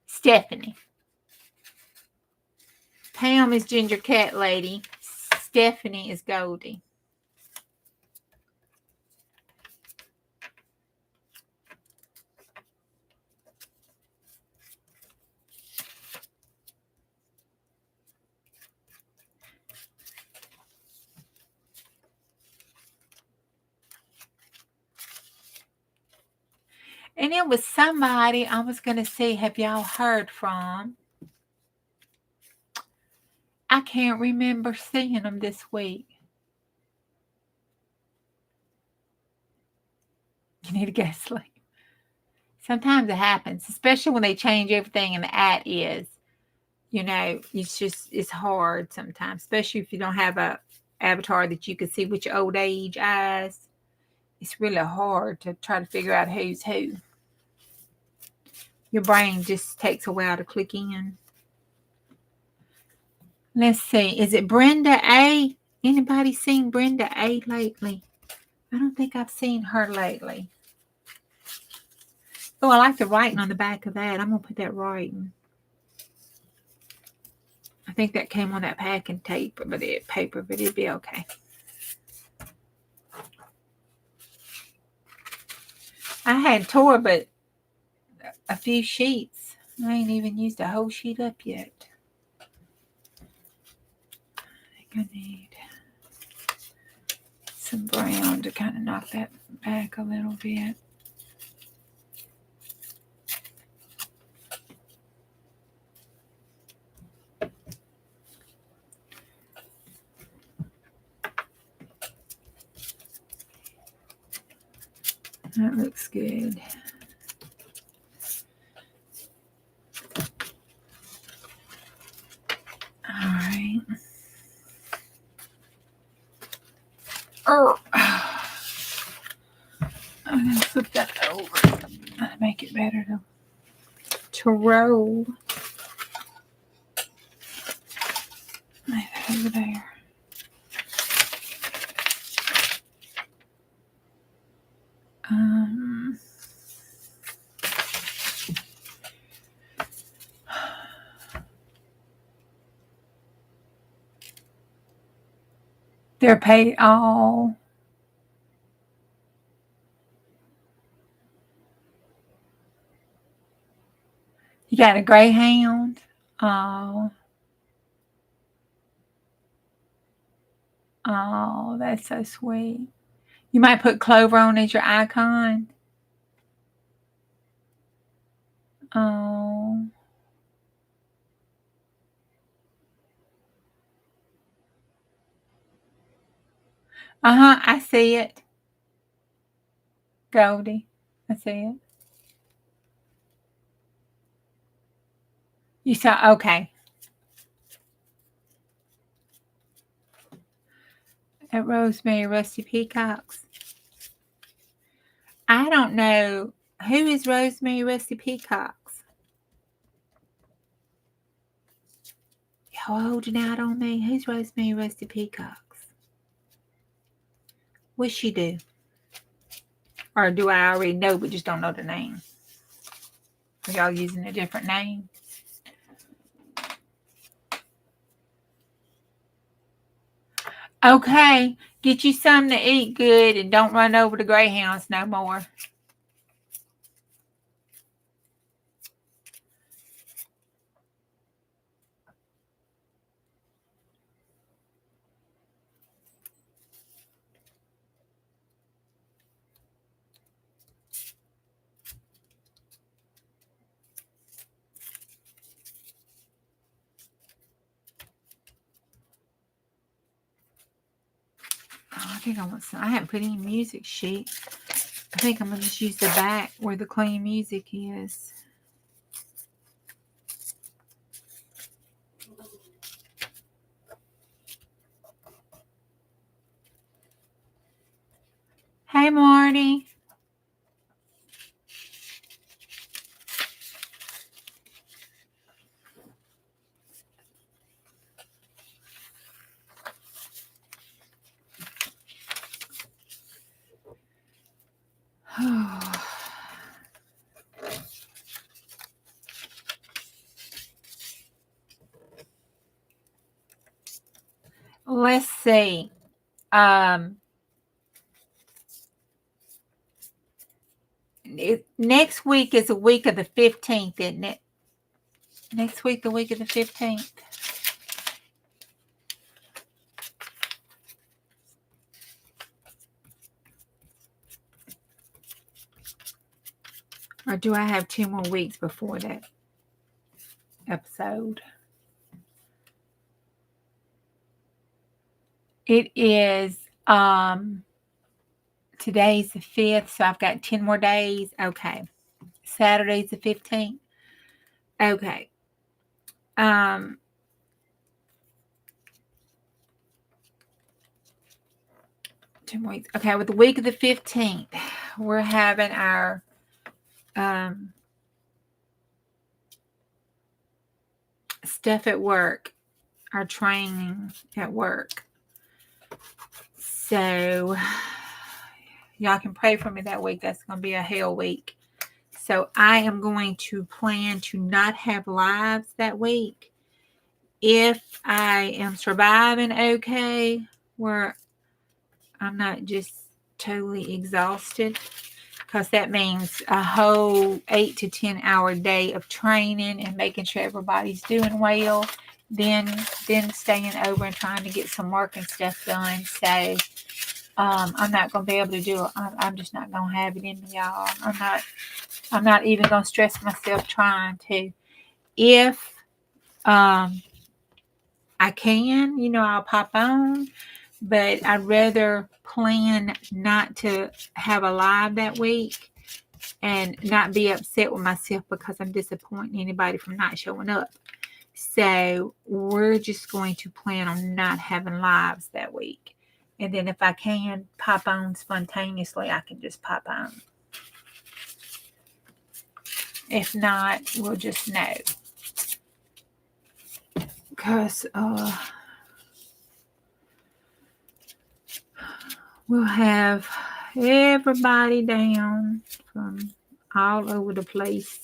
Stephanie. Pam is Ginger Cat Lady. Stephanie is Goldie. And it was somebody I was going to see, have y'all heard from? I can't remember seeing them this week. You need to go to sleep. Sometimes it happens, especially when they change everything and the at is. It's hard sometimes, especially if you don't have a avatar that you can see with your old age eyes. It's really hard to try to figure out who's who. Your brain just takes a while to click in. Let's see. Is it Brenda A? Anybody seen Brenda A lately? I don't think I've seen her lately. Oh, I like the writing on the back of that. I'm going to put that writing. I think that came on that packing tape, but it'd be okay. I had tore but a few sheets. I ain't even used a whole sheet up yet. I think I need some brown to kind of knock that back a little bit. That looks good. All right. Oh. I'm going to flip that over to make it better to roll. Lay that over there. They're paid all. You got a greyhound? Oh. Oh, that's so sweet. You might put Clover on as your icon. Oh. I see it. Goldie. I see it. You saw, okay. At Rosemary Rusty Peacocks. I don't know. Who is Rosemary Rusty Peacocks? Y'all holding out on me? Who's Rosemary Rusty Peacocks? What's she do? Or do I already know but just don't know the name? Are y'all using a different name? Okay. Get you something to eat good and don't run over the greyhounds no more. I think I want some. I haven't put any music sheet. I think I'm going to just use the back where the clean music is. Hey, Marty. Let's see. Next week is a week of the 15th, isn't it? Next week, the week of the 15th. Or do I have 2 more weeks before that episode? It is, today's the 5th, so I've got 10 more days. Okay. Saturday's the 15th. Okay. 2 more weeks. Okay, with the week of the 15th, we're having our stuff at work, our training at work. So y'all can pray for me that week. That's going to be a hell week. So I am going to plan to not have lives that week. If I am surviving okay, where I'm not just totally exhausted, because that means a whole 8 to 10 hour day of training and making sure everybody's doing well, then staying over and trying to get some work and stuff done. So I'm not going to be able to do it. I'm just not going to have it in me, y'all. I'm not even going to stress myself trying to. If I can, I'll pop on, but I'd rather plan not to have a live that week and not be upset with myself because I'm disappointing anybody from not showing up. So we're just going to plan on not having lives that week. And then if I can pop on spontaneously, I can just pop on. If not, we'll just know. Because we'll have everybody down from all over the place.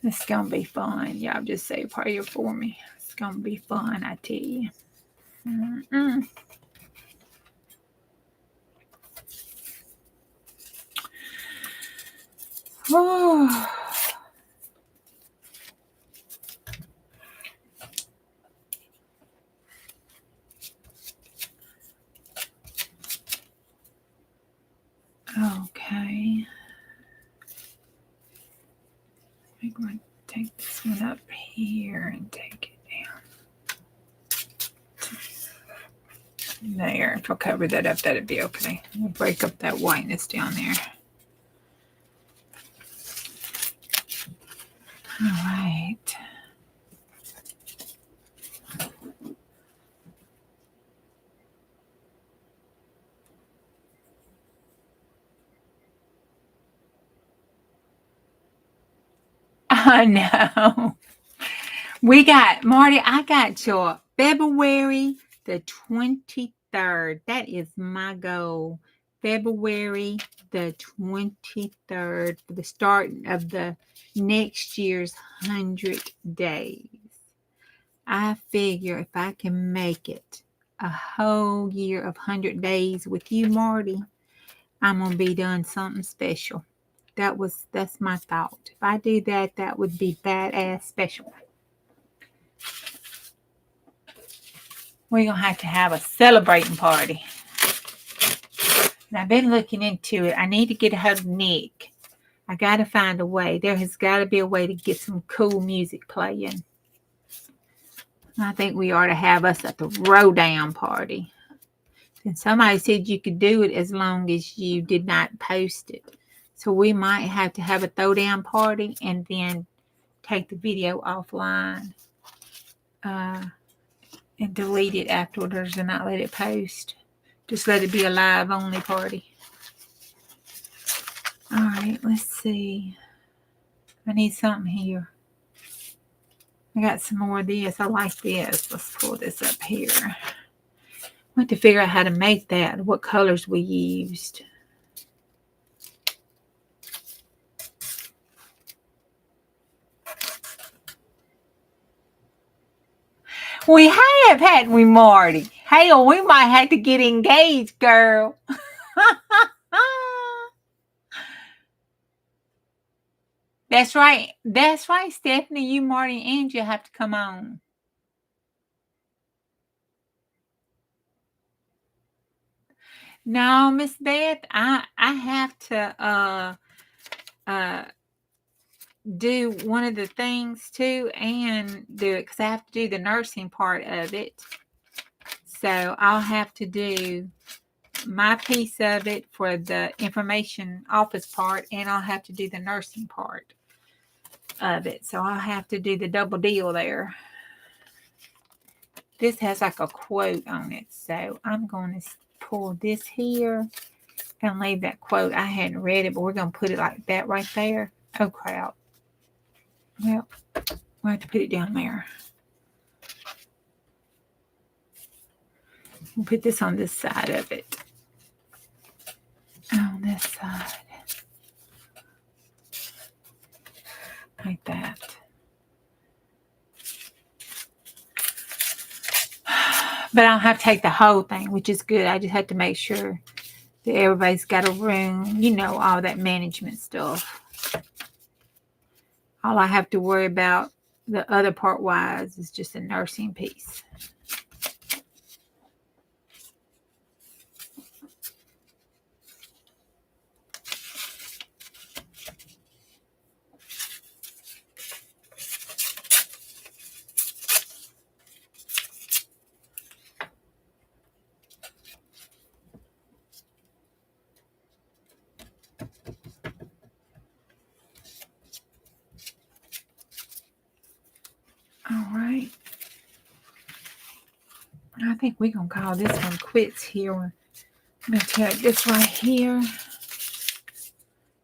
It's going to be fun. Y'all just say a prayer for me. It's going to be fun, I tell you. Oh. Okay. I'm going to take this one up here and take it down. There. If I cover that up, that'd be okay. We'll break up that whiteness down there. All right. I know. We got, Marty, I got your February the 23rd. That is my goal. February the 23rd for the start of the next year's 100 days. I figure if I can make it a whole year of 100 days with you, Marty, I'm going to be doing something special. That's my thought. If I do that, that would be badass special. We're going to have a celebrating party. And I've been looking into it. I need to get a hold of Nick. I got to find a way. There has got to be a way to get some cool music playing. I think we ought to have us at the Throwdown party. And somebody said you could do it as long as you did not post it. So we might have to have a throwdown party and then take the video offline and delete it afterwards and not let it post. Just let it be a live only party. All right, let's see. I need something here. I got some more of this. I like this. Let's pull this up here. I want to figure out how to make that, what colors we used. We have, hadn't we, Marty? Hell, we might have to get engaged, girl. That's right. That's right, Stephanie. You, Marty, and you have to come on. No, Miss Beth, I have to do one of the things too and do it because I have to do the nursing part of it. So I'll have to do my piece of it for the information office part, and I'll have to do the nursing part of it. So I'll have to do the double deal there. This has like a quote on it. So I'm going to pull this here and leave that quote. I hadn't read it, but we're going to put it like that right there. Oh, crap. Well, we'll have to put it down there. We'll put this on this side of it. On this side. Like that. But I don't have to take the whole thing, which is good. I just have to make sure that everybody's got a room. You know, all that management stuff. All I have to worry about the other part wise is just a nursing piece. I think we're going to call this one quits here. I'm going to take this right here.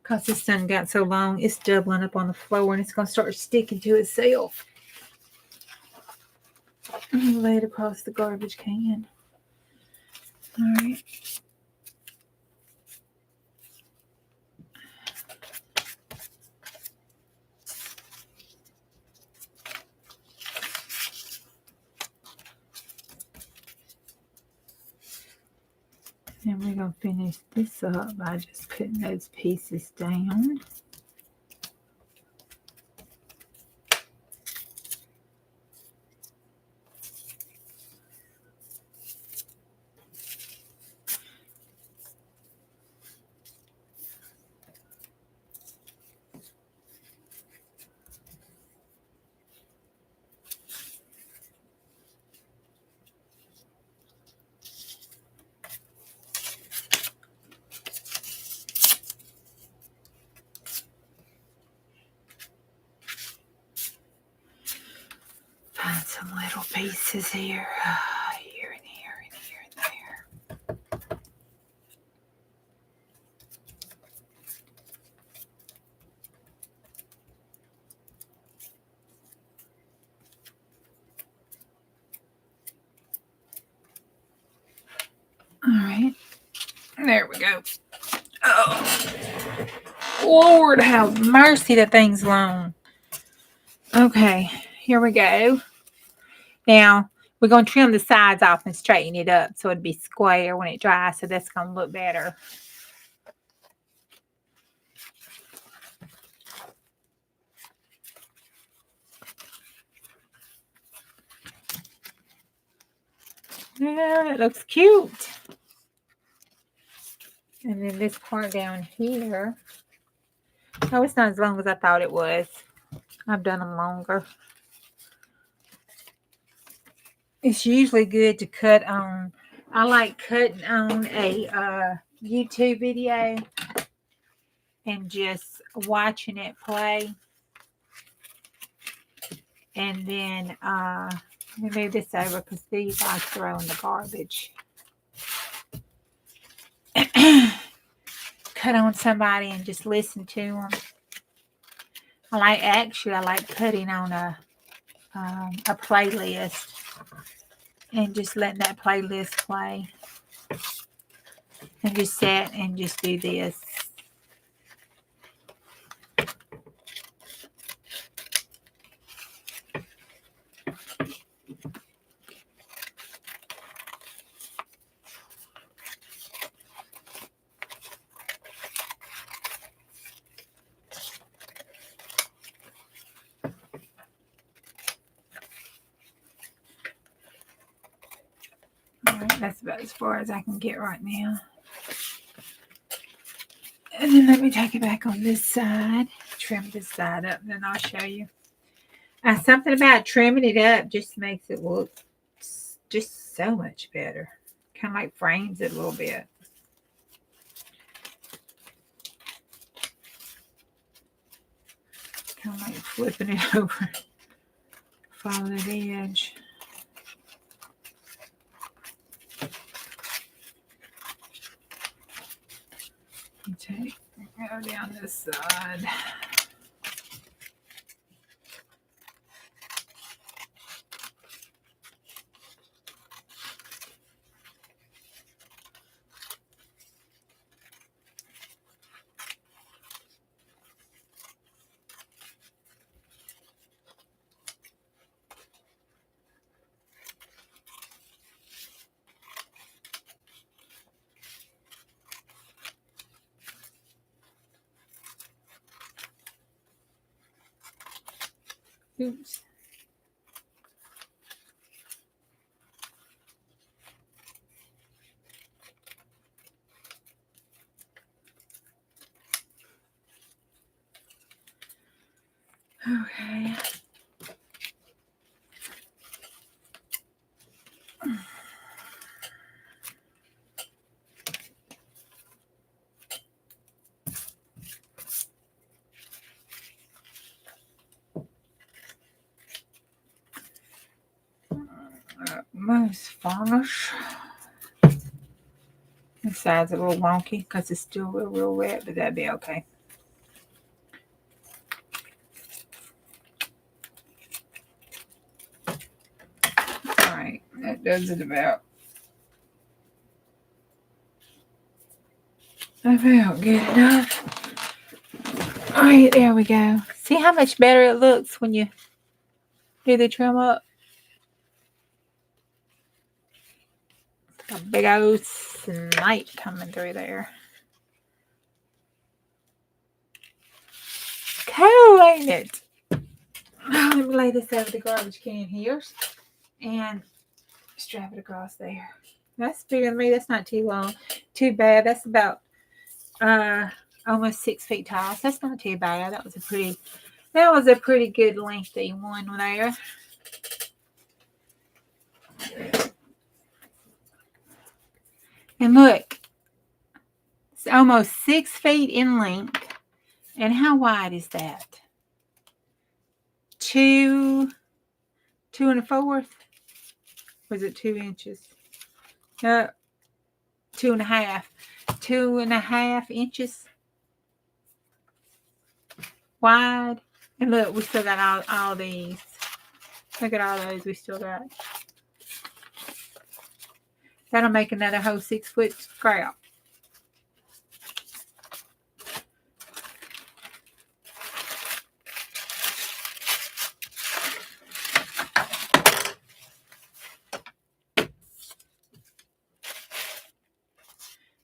Because this thing got so long, it's doubling up on the floor and it's going to start sticking to itself. Lay it across the garbage can. All right. And we're going to finish this up by just putting those pieces down. Find some little pieces here. Here and here and here and there. All right. There we go. Oh, Lord have mercy, that thing's long. Okay, here we go. Now, we're going to trim the sides off and straighten it up so it'll be square when it dries, so that's going to look better. Yeah, it looks cute. And then this part down here. Oh, it's not as long as I thought it was. I've done them longer. It's usually good to cut on. I like cutting on a YouTube video and just watching it play. And then let me move this over because these I throw in the garbage. Cut on somebody and just listen to them. I like cutting on a playlist and just letting that playlist play and just sit and just do this. That's about as far as I can get right now. And then let me take it back on this side. Trim this side up, and then I'll show you. Something about trimming it up just makes it look just so much better. Kind of like frames it a little bit. Kind of like flipping it over. Follow that edge. Okay, go down this side. Oops. Okay. This varnish. The side's a little wonky because it's still real wet, but that'd be okay. Alright, that does it about good enough. Alright, there we go. See how much better it looks when you do the trim up? A big old snipe coming through there. Cool, ain't it? Let me lay this over the garbage can here and strap it across there. That's bigger than me. That's not too long. Too bad. That's about almost 6 feet tall. So that's not too bad. That was a pretty good lengthy one there. And look, it's almost 6 feet in length. And how wide is that? 2 1/4? Was it 2 inches? No, 2 1/2. 2 1/2 inches wide. And look, we still got all these. Look at all those we still got. That'll make another whole 6 foot scrap.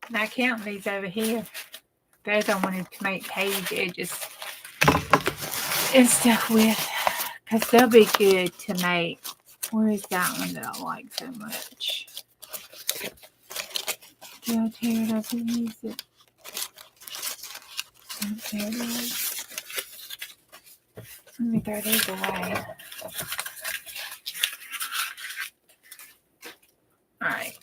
Now counting these over here. Those I wanted to make page edges and stuff with, because they'll be good to make. Where's that one that I like so much? Do I tear it up and use it? There it is. Let me throw these away. Alright.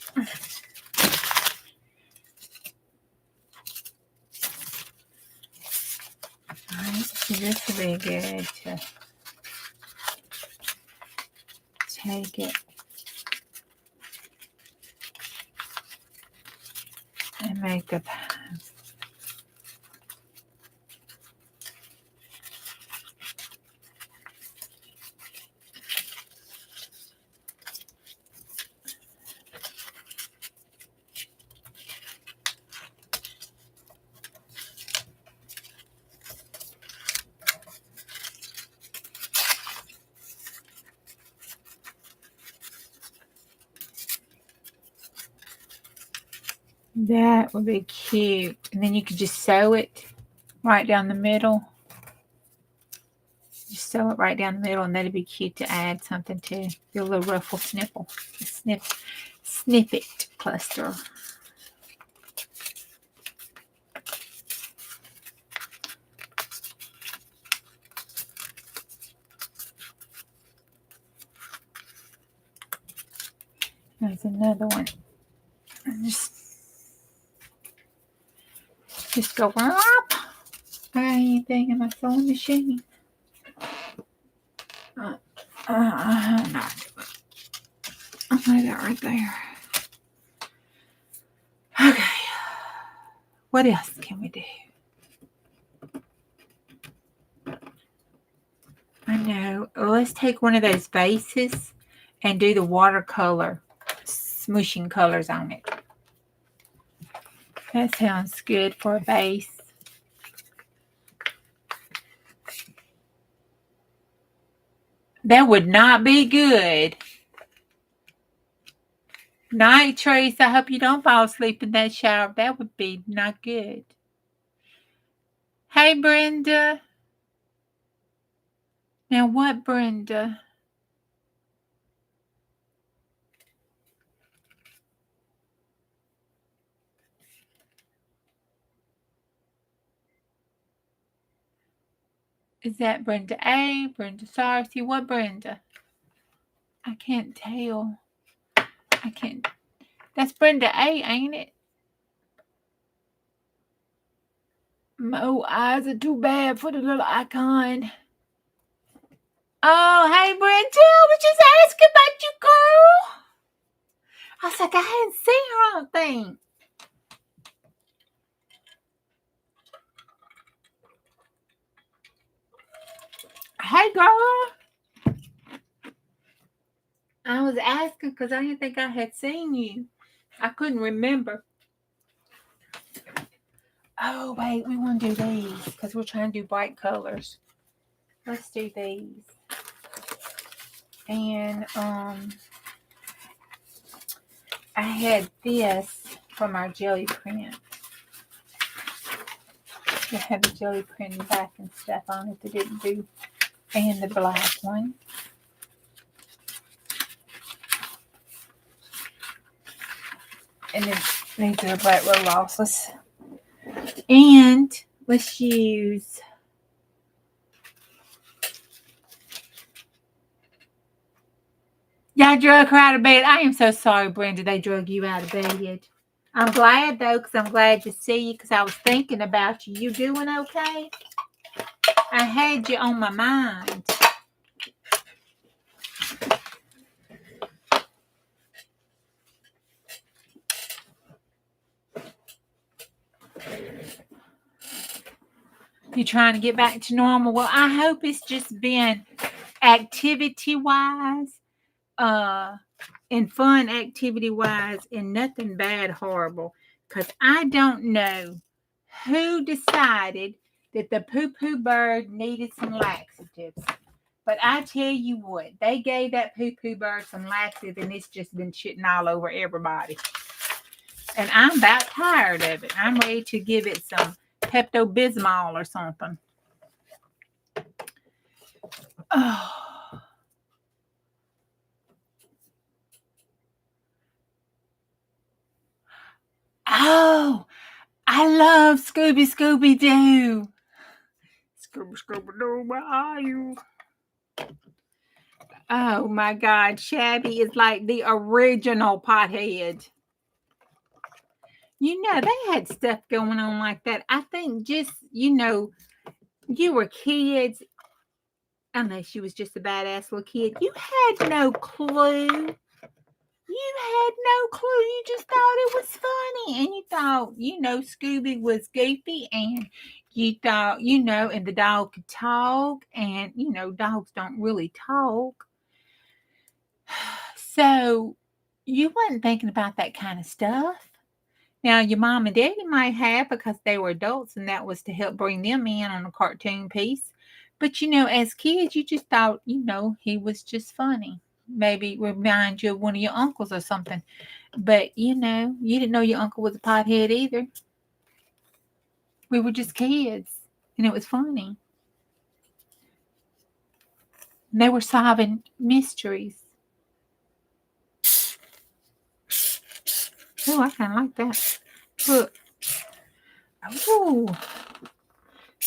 Alright, so this will be good to take it and make the that would be cute. And then you could just sew it right down the middle. Just sew it right down the middle, and that'd be cute to add something to. Do a little ruffle snippet cluster. There's another one. Just go up. I got anything in my sewing machine. Not. I'll lay that right there. Okay. What else can we do? I know. Let's take one of those vases and do the watercolor smooshing colors on it. That sounds good for a vase. That would not be good. Night, Trace. I hope you don't fall asleep in that shower. That would be not good. Hey, Brenda. Now, what, Brenda? Is that Brenda A? Brenda Sarcy? What Brenda? I can't tell. I can't. That's Brenda A, ain't it? My eyes are too bad for the little icon. Oh, hey, Brenda. I was just asking about you, girl. I was like, I hadn't seen her, I don't think. Hey, girl. I was asking because I didn't think I had seen you. I couldn't remember. Oh, wait, we want to do these because we're trying to do bright colors. Let's do these. And I had this from our jelly print. It had the jelly print back and stuff on it that didn't do. And the black one. And then these are the black roll losses. And let's use y'all drug her out of bed. I am so sorry, Brenda, they drug you out of bed. I'm glad, though, because I'm glad to see you, because I was thinking about you. You doing okay? I had you on my mind. You trying to get back to normal? Well, I hope it's just been activity-wise, and fun activity-wise, and nothing bad horrible. Because I don't know who decided that the poo-poo bird needed some laxatives. But I tell you what, they gave that poo-poo bird some laxative, and it's just been shitting all over everybody. And I'm about tired of it. I'm ready to give it some Pepto-Bismol or something. Oh. Oh, I love Scooby-Doo. Scooby-Doo, where are you? Oh my God, Shabby is like the original pothead. You know, they had stuff going on like that. I think just, you were kids, unless you was just a badass little kid. You had no clue. You had no clue. You just thought it was funny. And you thought, Scooby was goofy. And you thought, and the dog could talk. And, dogs don't really talk. So you wasn't thinking about that kind of stuff. Now, your mom and daddy might have because they were adults and that was to help bring them in on a cartoon piece. But, as kids, you just thought, he was just funny. Maybe remind you of one of your uncles or something. But, you didn't know your uncle was a pothead either. We were just kids and it was funny. And they were solving mysteries. Oh, I kind of like that. Look. Oh.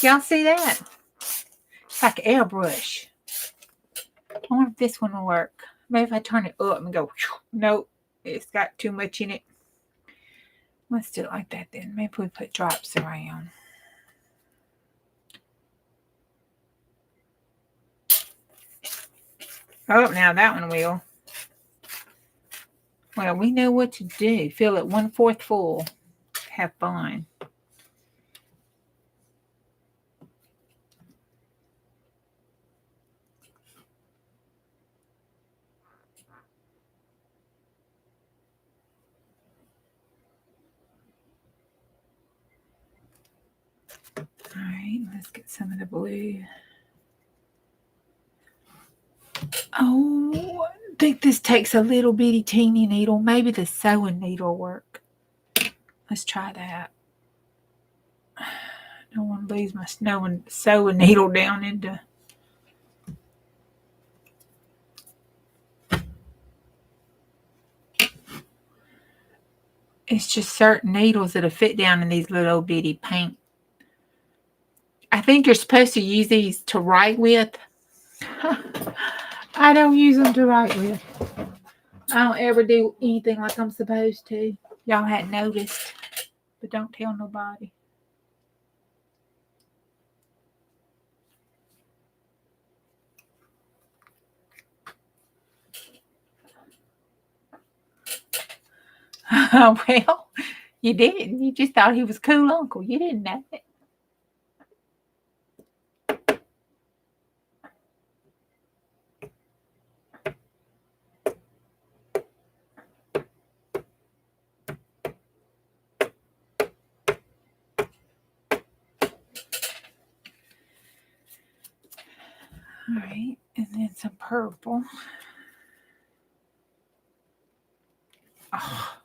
Y'all see that? It's like an airbrush. I wonder if this one will work. Maybe if I turn it up and go, nope, it's got too much in it. Let's do it like that then. Maybe we put drops around. Oh, now that one will. Well, we know what to do. Fill it 1/4 full. Have fun. All right, let's get some of the blue. Oh, I think this takes a little bitty teeny needle. Maybe the sewing needle will work. Let's try that. I don't want to lose my sewing needle down into. It's just certain needles that'll fit down in these little bitty paint. I think you're supposed to use these to write with. I don't use them to write with. I don't ever do anything like I'm supposed to. Y'all hadn't noticed, but don't tell nobody. Well, you didn't. You just thought he was cool uncle. You didn't know it. All right, and then some purple. Oh,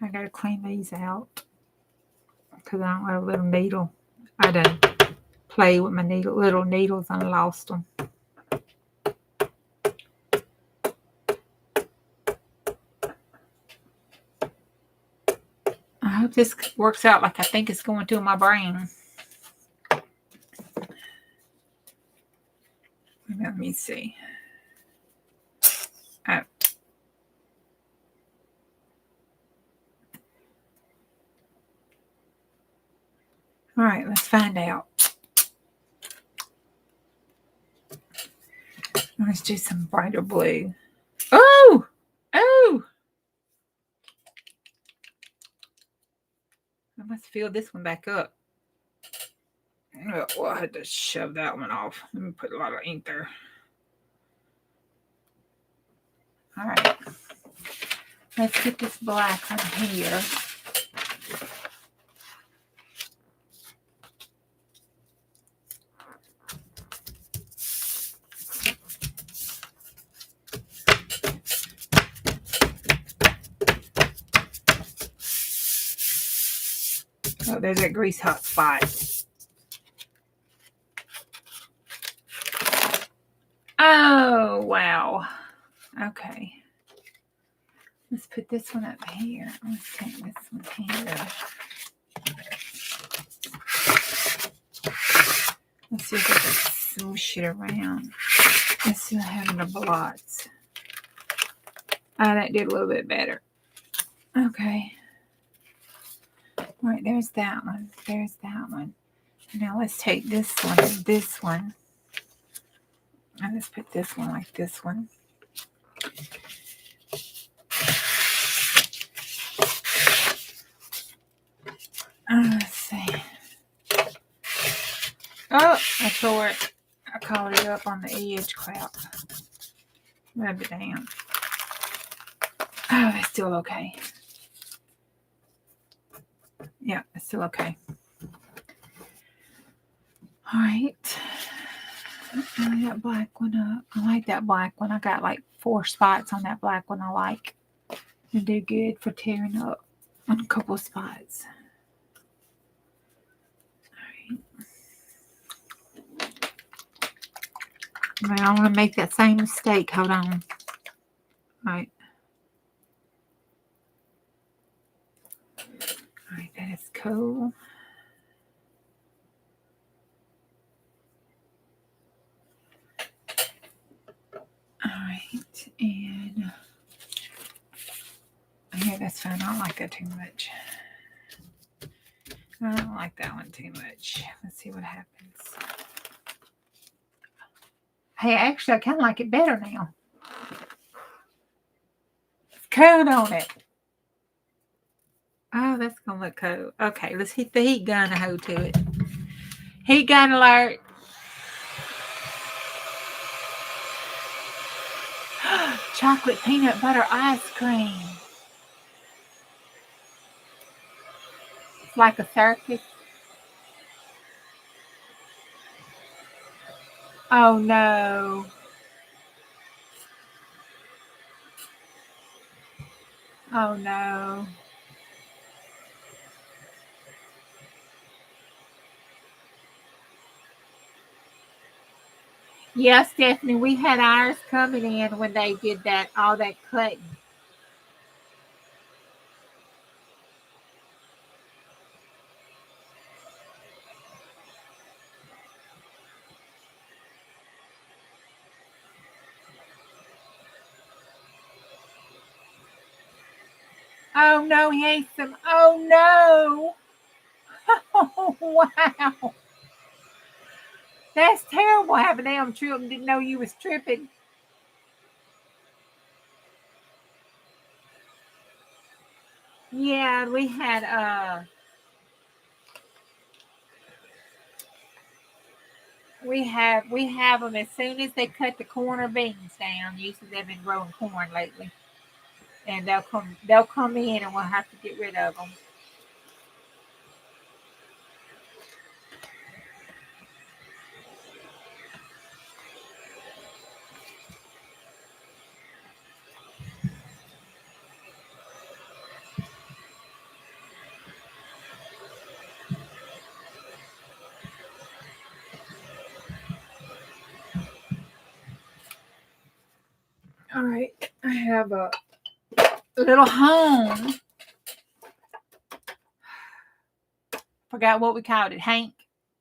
I gotta clean these out because I don't have a little needle. I done play with my little needles and lost them. I hope this works out like I think it's going to in my brain. Let me see. Oh. All right, let's find out. Let's do some brighter blue. Oh! Oh! I must fill this one back up. Well, I had to shove that one off. Let me put a lot of ink there. All right. Let's get this black one here. Oh, there's that grease hot spot. Oh, wow. Okay. Let's put this one up here. Let's take this one here. Let's see if I can swoosh it around. Let's see what having the blots. Oh, that did a little bit better. Okay. All right, there's that one. There's that one. Now let's take this one and this one. And let's put this one like this one. Let's see. Oh, I tore it. I caught it up on the edge. Crap. Rub it down. Oh, that's still okay. Yeah, it's still okay. All right. Bring that black one up. I like that black one. I got like 4 spots on that black one I like. It'll do good for tearing up on a couple of spots. All right. I don't want to make that same mistake. Hold on. All right. All right, that is cool. All right, and yeah, that's fine. I don't like that too much. I don't like that one too much. Let's see what happens. Hey, actually, I kind of like it better now. It's cold on it. Oh, that's going to look cool. Okay, let's hit the heat gun and hold to it. Heat gun alert. Chocolate peanut butter ice cream. It's like a circus. Oh, no. Oh, no. Yeah, Stephanie, we had ours coming in when they did that, all that cutting. Oh, no, he ate some. Oh, no. Oh, wow. That's terrible having them children didn't know you was tripping. Yeah, we had we have them as soon as they cut the corner beans down. Usually they've been growing corn lately, and they'll come in, and we'll have to get rid of them. All right, I have a little home. Forgot what we called it. Hank?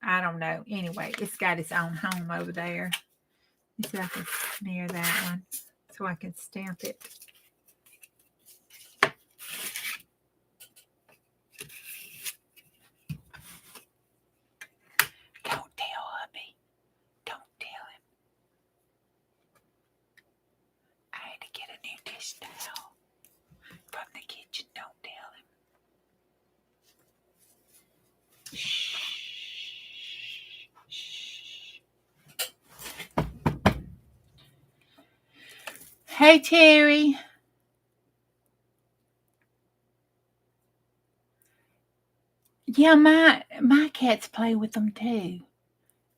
I don't know. Anyway, it's got its own home over there. See if I can smear that one so I can stamp it. Don't tell hubby. Don't tell him. I had to get a new dish towel from the kitchen. Don't tell him. Shh. Shh. Hey, Terry. Yeah, my cats play with them too.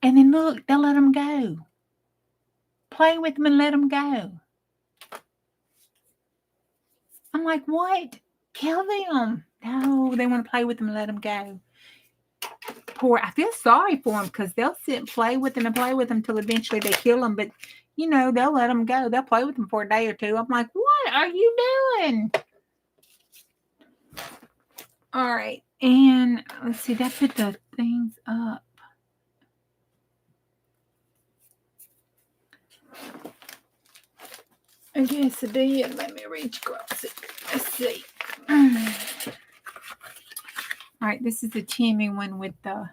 And then look, they'll let them go. Play with them and let them go. I'm like, what? Kill them. No, they want to play with them and let them go. Poor, I feel sorry for them because they'll sit and play with them until eventually they kill them. But, they'll let them go. They'll play with them for a day or two. I'm like, what are you doing? All right. And let's see, that put the things up. I guess it did. Let me reach across it. Let's see. All right, this is the Timmy one with the,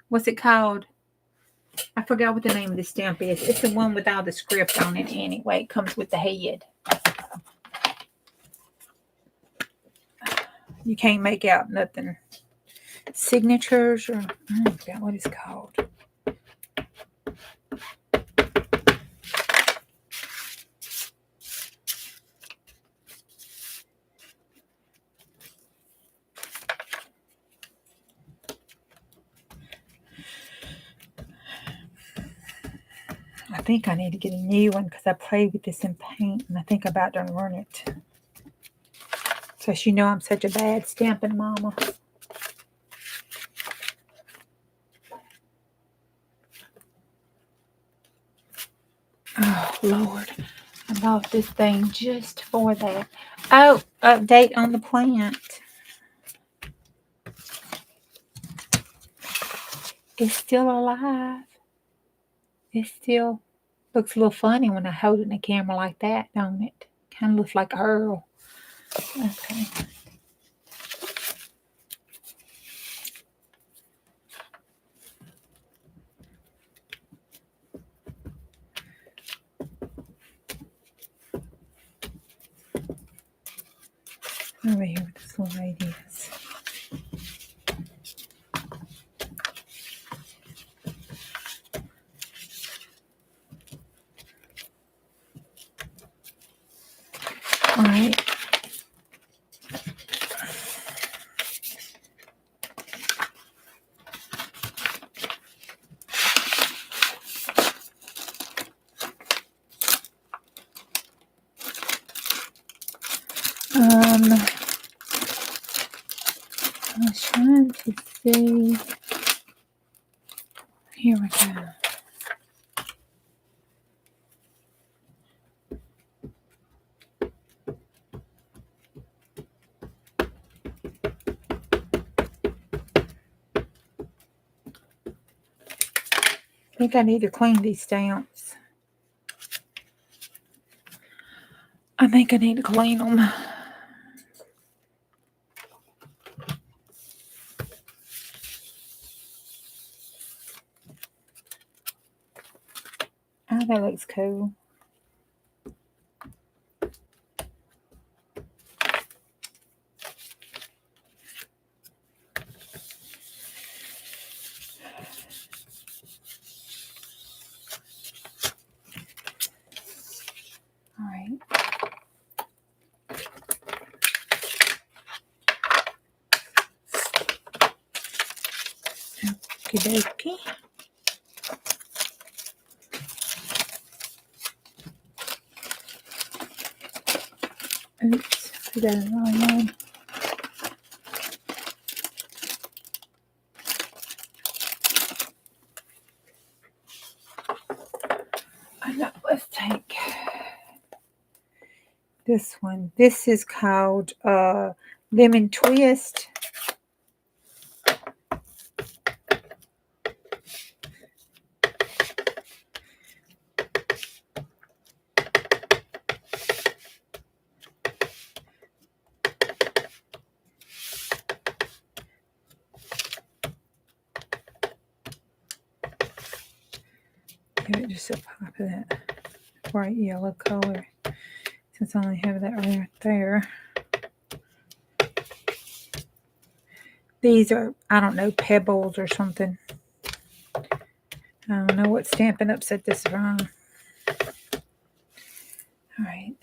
what's it called? I forgot what the name of the stamp is. It's the one with all the script on it anyway. It comes with the head. You can't make out nothing. Signatures, or I forgot what it's called. I think I need to get a new one because I played with this in paint and I think I'm about to learn it. So I'm such a bad stamping mama. Oh, Lord. I bought this thing just for that. Oh, update on the plant. It's still alive. It still looks a little funny when I hold it in the camera like that, don't it? Kind of looks like Earl. Okay. Over here with this little lady is. All right. I was trying to see. Here we go. I think I need to clean these stamps. I think I need to clean them. Oh, that looks cool. Okie dokie. Oops, put that in the wrong one. Let's take this one. This is called Lemon Twist. Give it just a pop of that bright yellow color, since I only have that right there. These are, I don't know, pebbles or something. I don't know what Stampin' Up said this wrong. All right.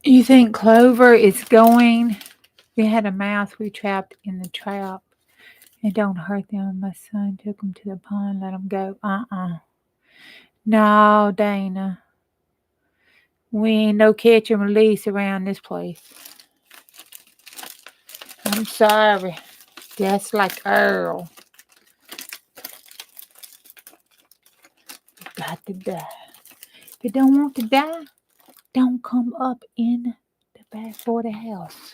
You think Clover is going? We had a mouse we trapped in the trap. It don't hurt them. My son took them to the pond, let them go. No, Dana. We ain't no catch and release around this place. I'm sorry. That's like Earl. It's got to die. If you don't want to die, don't come up in the back for the house.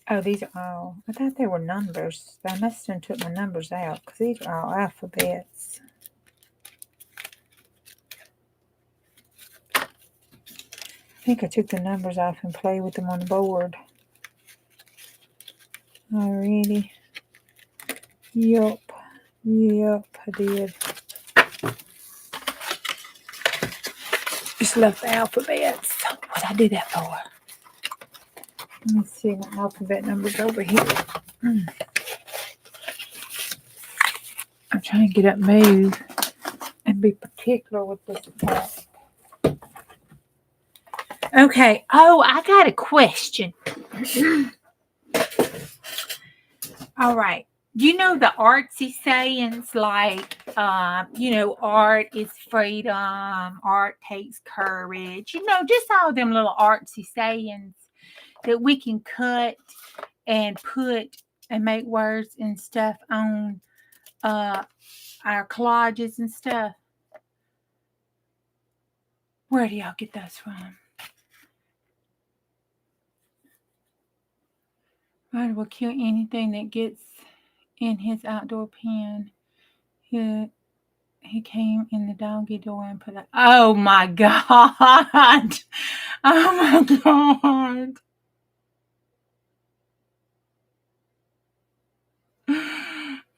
Oh, these are all, I thought they were numbers. I must have took my numbers out because these are all alphabets. I think I took the numbers off and played with them on the board. Alrighty. Yup, I did. Just left the alphabets. What'd I do that for? Let me see my alphabet numbers over here. I'm trying to get up, move, and be particular with this part. Okay. Oh, I got a question. All right. You know the artsy sayings like, art is freedom, art takes courage. Just all them little artsy sayings that we can cut and put and make words and stuff on our collages and stuff. Where do y'all get those from? Ryder will kill anything that gets in his outdoor pen. He came in the doggy door and put oh my God. Oh my God.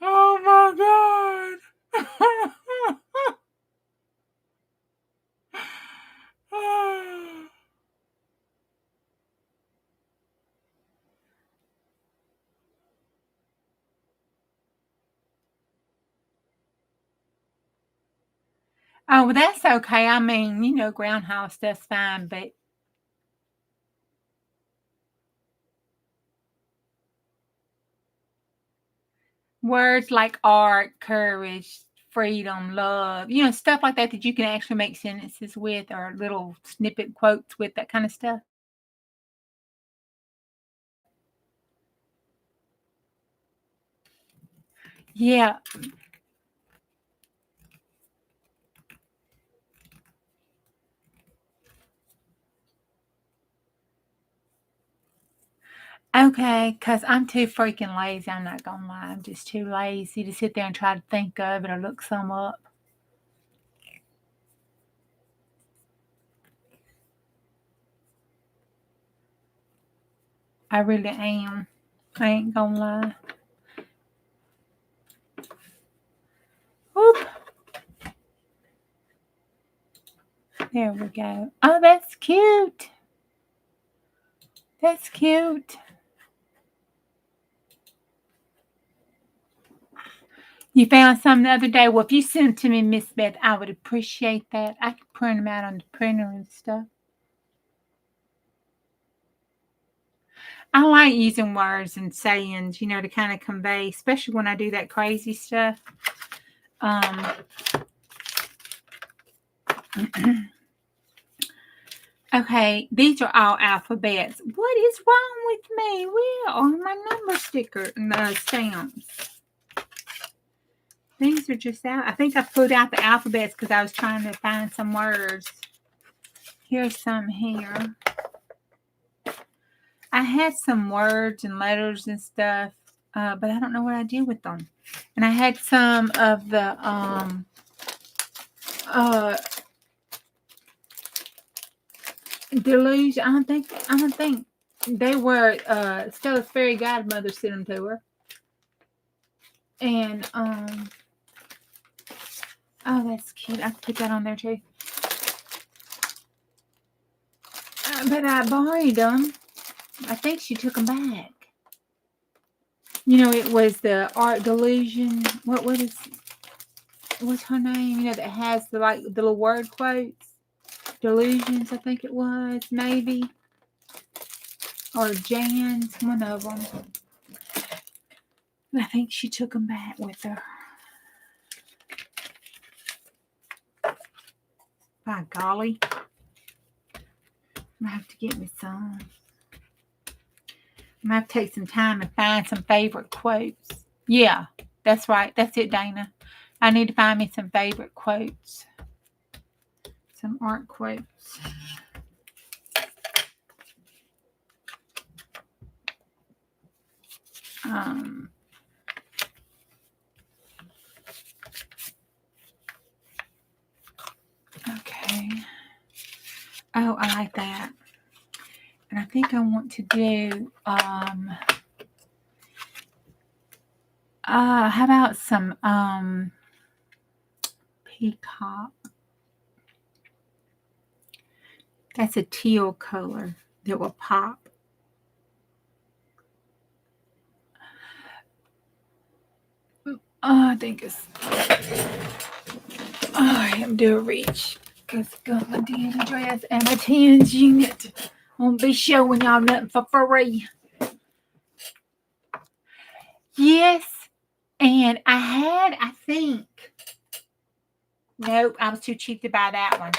Oh my God. Oh, well, that's okay. I mean, groundhog stuff's fine, but words like art, courage, freedom, love, stuff like that you can actually make sentences with, or little snippet quotes with, that kind of stuff. Yeah. Okay, because I'm too freaking lazy. I'm not going to lie. I'm just too lazy to sit there and try to think of it or look some up. I really am. I ain't gonna lie. Whoop. There we go. Oh, that's cute. That's cute. You found some the other day. Well, if you send them to me, Miss Beth, I would appreciate that. I could print them out on the printer and stuff. I like using words and sayings, to kind of convey, especially when I do that crazy stuff. Okay, these are all alphabets. What is wrong with me? Where are my number sticker and the stamps? These are just out. I think I put out the alphabets because I was trying to find some words. Here's some here. I had some words and letters and stuff, but I don't know what I did with them. And I had some of the delusion. I don't think they were Stella's fairy godmother sent them to her. And oh, that's cute. I can put that on there too. But I borrowed them. I think she took them back. It was the art delusion. What's her name? That has the little word quotes. Delusions, I think it was, maybe. Or Jan's, one of them. I think she took them back with her. By golly. I'm going to have to get me some. I'm going to have to take some time and find some favorite quotes. Yeah, that's right. That's it, Dana. I need to find me some favorite quotes. Some art quotes. Okay. Oh, I like that. And I think I want to do, how about some, peacock? That's a teal color that will pop. I think it's, I am do a reach. Because God damn dress and a tens unit. Won't be showing y'all nothing for free. Yes. And I think, nope, I was too cheap to buy that one.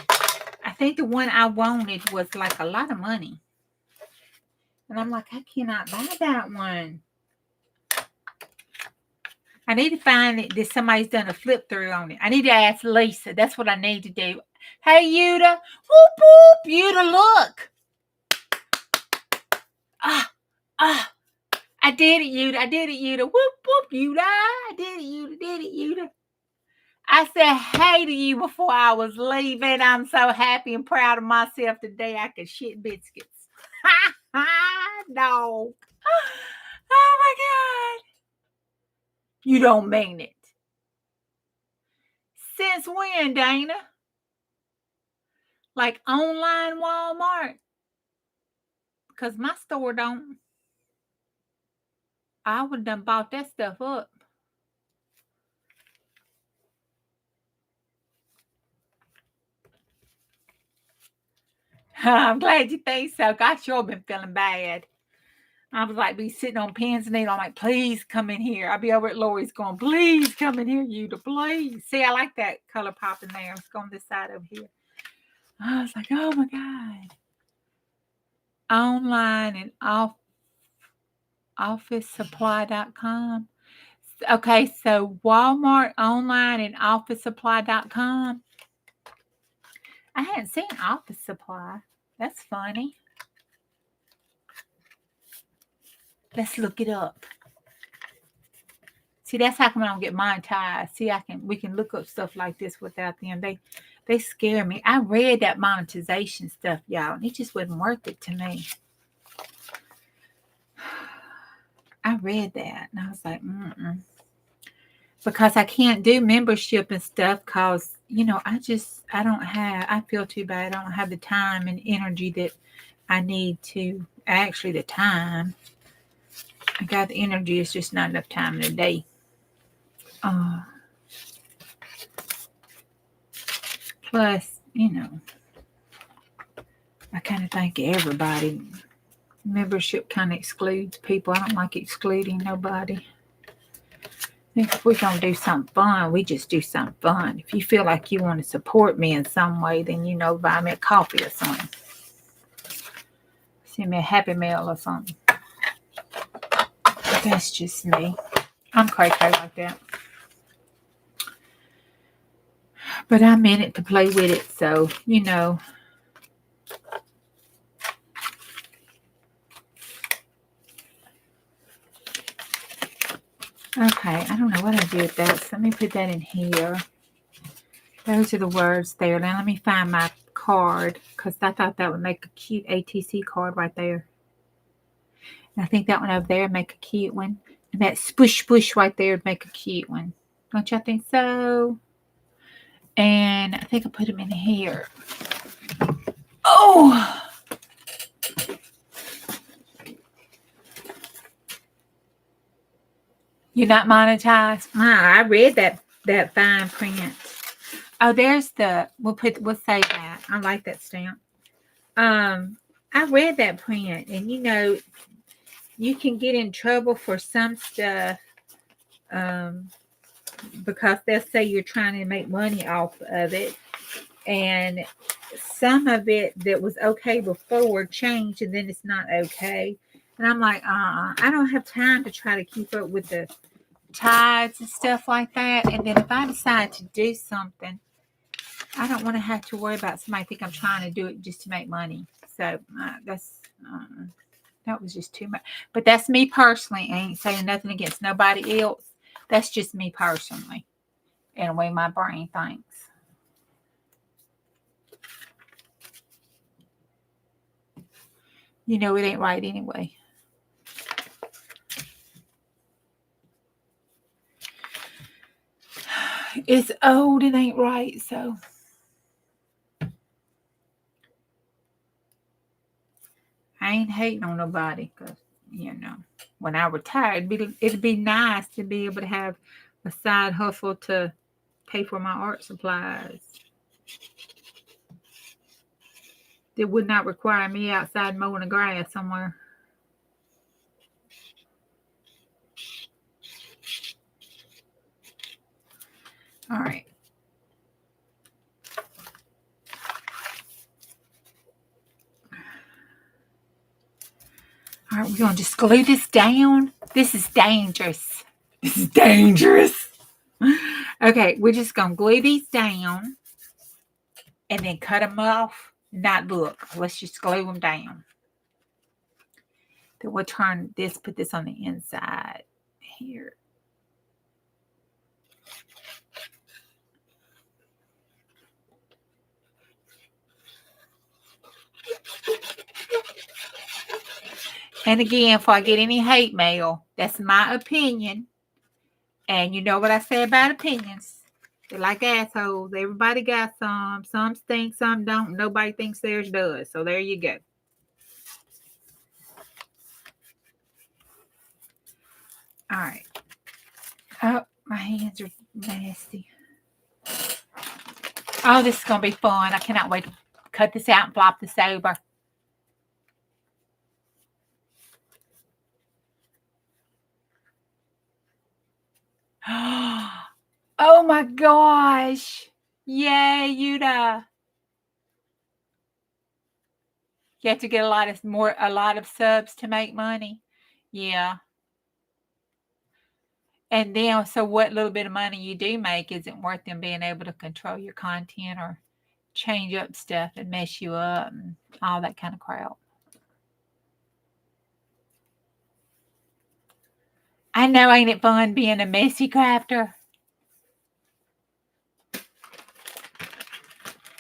I think the one I wanted was like a lot of money. And I'm like, I cannot buy that one. I need to find it that somebody's done a flip through on it. I need to ask Lisa. That's what I need to do. Hey, Yuda. Whoop, whoop. Yuda, look. I did it, Yuda. I did it, Yuda. Whoop, whoop, Yuda. I did it, Yuda. I said hey to you before I was leaving. I'm so happy and proud of myself today. I could shit biscuits. No. Oh, my God. You don't mean it. Since when, Dana? Like online Walmart? Because my store don't. I would have done bought that stuff up. I'm glad you think so. I sure been feeling bad. I was like, be sitting on pins and needles. I'm like, please come in here. I'll be over at Lori's going, please come in here, Yuda, please. See, I like that color pop in there. Let's go on this side over here. I was like, oh my God. Online and officesupply.com. Okay, so Walmart online and officesupply.com. I hadn't seen Office Supply. That's funny. Let's look it up. See, that's how come I don't get monetized. See, we can look up stuff like this without them. They scare me. I read that monetization stuff, y'all, and it just wasn't worth it to me. I read that and I was like, because I can't do membership and stuff because, I feel too bad. I don't have the time and energy that I need to, actually the time. I got the energy, it's just not enough time in a day. Plus, I kind of think everybody, membership kind of excludes people. I don't like excluding nobody. If we're going to do something fun, we just do something fun. If you feel like you want to support me in some way, then, buy me a coffee or something. Send me a Happy Meal or something. That's just me. I'm cray like that. But I'm in it to play with it, so, Okay, I don't know what I did with that. So let me put that in here. Those are the words there. Now let me find my card because I thought that would make a cute ATC card right there. And I think that one over there would make a cute one. And that spush right there would make a cute one. Don't y'all think so? And I think I put them in here. Oh! You're not monetized? I read that fine print. Oh, there's we'll say that. I like that stamp. I read that print, and you can get in trouble for some stuff because they'll say you're trying to make money off of it, and some of it that was okay before changed, and then it's not okay. And I'm like, I don't have time to try to keep up with the tides and stuff like that. And then if I decide to do something, I don't want to have to worry about somebody think I'm trying to do it just to make money. So that was just too much. But that's me personally. I ain't saying nothing against nobody else. That's just me personally and the way my brain thinks. It ain't right anyway. It's old, it ain't right, so. I ain't hating on nobody because, when I retire, it'd be nice to be able to have a side hustle to pay for my art supplies. That would not require me outside mowing the grass somewhere. All right. All right, we're going to just glue this down. This is dangerous. This is dangerous. Okay, we're just going to glue these down and then cut them off. Not look. Let's just glue them down. Then we'll turn this, put this on the inside here. And again, if I get any hate mail, that's my opinion. And you know what I say about opinions. They're like assholes. Everybody got some. Some stink, some don't. Nobody thinks theirs does. So there you go. All right. Oh, my hands are nasty. Oh, this is going to be fun. I cannot wait to cut this out and flop this over. Oh my gosh. Yay, Yuda. You have to get a lot of subs to make money. Yeah. And then, so what little bit of money you do make isn't worth them being able to control your content or change up stuff and mess you up and all that kind of crap. I know, ain't it fun being a messy crafter?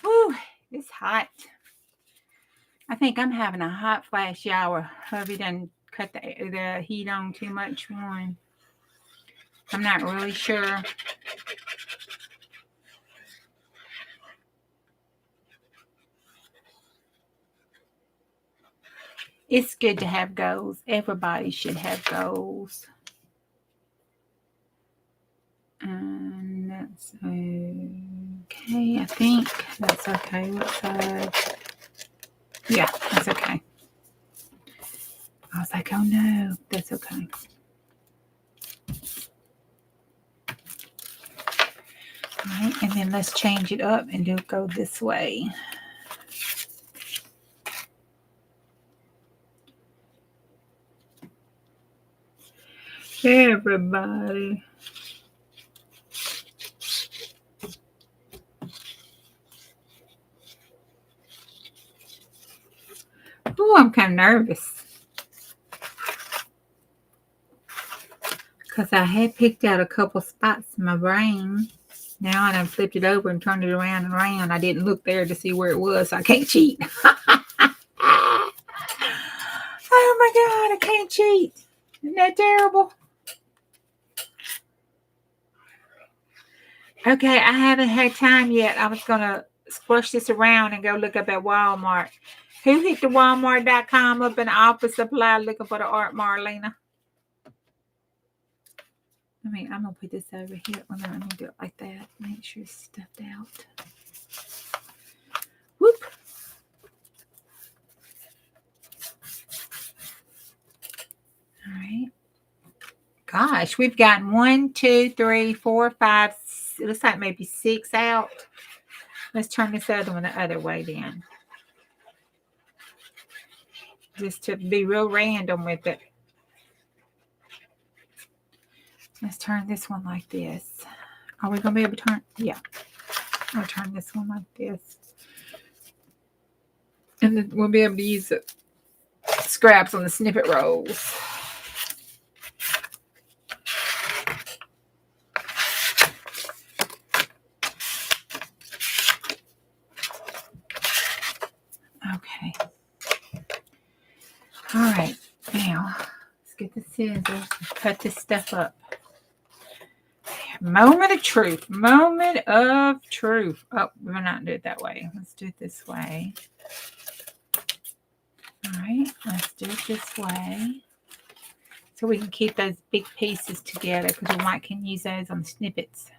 Whew, it's hot. I think I'm having a hot flash shower. Hubby done cut the heat on too much one. I'm not really sure. It's good to have goals. Everybody should have goals. And that's okay. I think that's okay. What side? Yeah, that's okay. I was like, oh no, that's okay. All right, and then let's change it up and do go this way. Everybody. Oh, I'm kind of nervous. Because I had picked out a couple spots in my brain. Now I done flipped it over and turned it around and around. I didn't look there to see where it was, so I can't cheat. Oh my God, I can't cheat. Isn't that terrible? Okay, I haven't had time yet. I was going to squash this around and go look up at Walmart. Who hit the Walmart.com up in the office supply looking for the art, Marlena? I'm going to put this over here. Well, no, let me do it like that. Make sure it's stuffed out. Whoop. All right. Gosh, we've gotten 1, 2, 3, 4, 5. It looks like maybe 6 out. Let's turn this other one the other way then. Just to be real random with it. Let's turn this one like this. Are we going to be able to turn? Yeah. I'll turn this one like this. And then we'll be able to use the scraps on the snippet rolls. Okay. All right. Now, let's get the scissors and cut this stuff up. Moment of truth. Moment of truth. Oh, we're not do it that way. Let's do it this way. All right. Let's do it this way. So we can keep those big pieces together because we might can use those on snippets.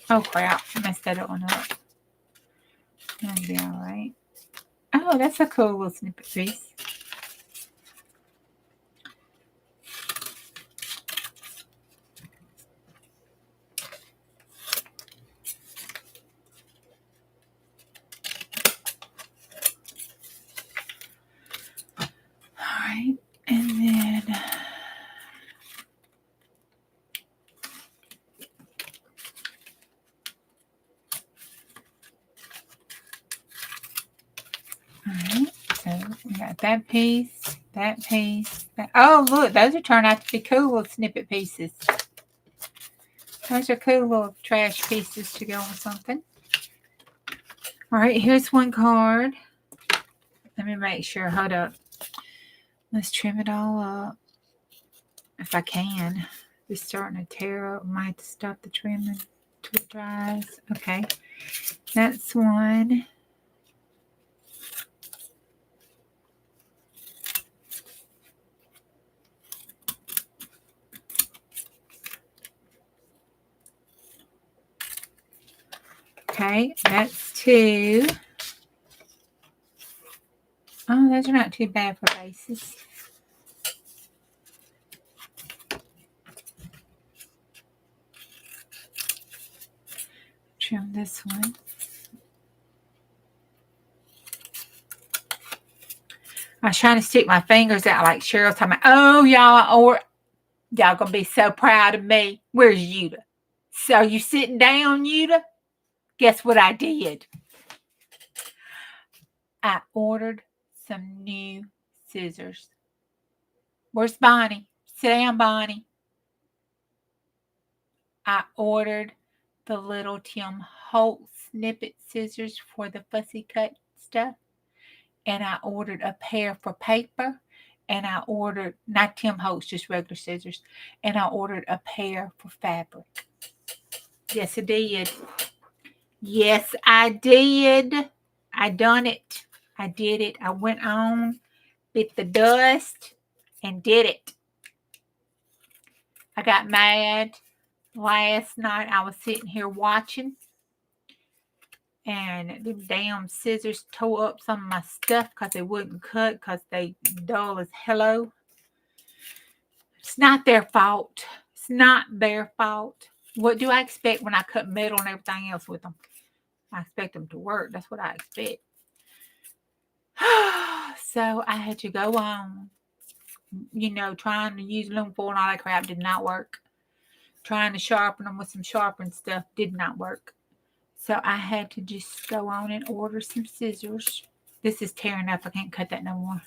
Oh crap, I messed that one up. That'll be all right. Oh, that's a cool little snippet piece. All right, and then all right, so we got that piece, that piece. Oh, look, those are turning out to be cool little snippet pieces. Those are cool little trash pieces to go on something. All right, here's one card. Let me make sure. Hold up. Let's trim it all up. If I can. It's starting to tear up. I might have to stop the trimming till it dries. Okay. That's one. Okay, that's 2. Oh, those are not too bad for bases. Trim this one. I was trying to stick my fingers out like Cheryl's talking about, oh, y'all gonna be so proud of me. Where's Yuta? So you sitting down, Yuta? Guess what I did? I ordered some new scissors. Where's Bonnie? Sit down, Bonnie. I ordered the little Tim Holtz snippet scissors for the fussy cut stuff. And I ordered a pair for paper. And I ordered, not Tim Holtz, just regular scissors. And I ordered a pair for fabric. Yes, I did. Yes, I did. I done it. I did it. I went on, bit the dust, and did it. I got mad last night. I was sitting here watching, and the damn scissors tore up some of my stuff because they wouldn't cut because they dull as hello. It's not their fault. It's not their fault. What do I expect when I cut metal and everything else with them? I expect them to work. That's what I expect. So I had to go on, trying to use aluminum foil and all that crap did not work. Trying to sharpen them with some sharpened stuff did not work. So I had to just go on and order some scissors. This is tearing up. I can't cut that no more.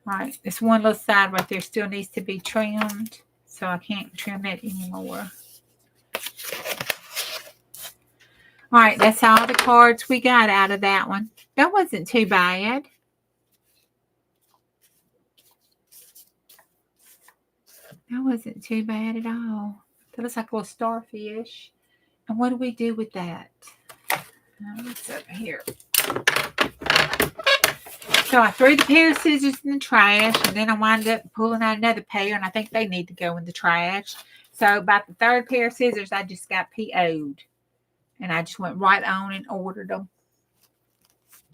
All right, this one little side right there still needs to be trimmed. So I can't trim that anymore. All right, that's all the cards we got out of that one. That wasn't too bad. That wasn't too bad at all. That looks like a little starfish. And what do we do with that? What's over here? So I threw the pair of scissors in the trash, and then I wound up pulling out another pair, and I think they need to go in the trash. So about the third pair of scissors, I just got PO'd. And I just went right on and ordered them.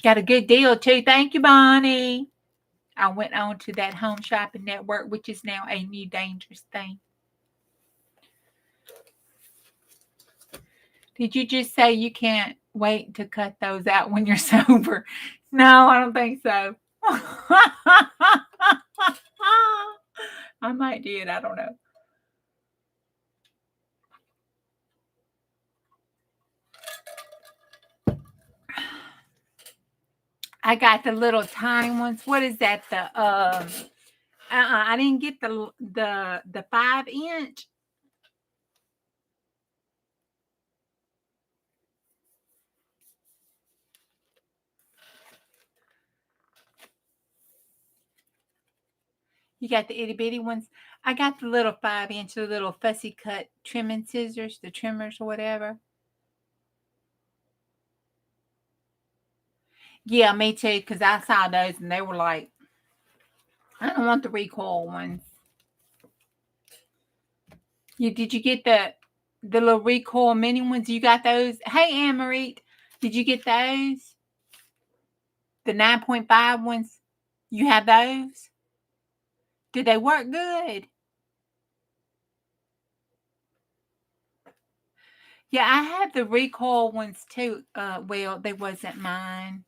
Got a good deal, too. Thank you, Bonnie. I went on to that home shopping network, which is now a new dangerous thing. Did you just say you can't wait to cut those out when you're sober? No, I don't think so. I might do it. I don't know. I got the little tiny ones. What is that? I didn't get the 5-inch. You got the itty bitty ones. I got the little 5-inch, the little fussy cut trimming scissors, the trimmers or whatever. Yeah, me too, because I saw those and they were like, I don't want the recoil ones. Did you get the little recoil mini ones? You got those? Hey, Anne-Marie, did you get those? The 9.5 ones? You have those? Did they work good? Yeah, I had the recoil ones too. Well, they wasn't mine.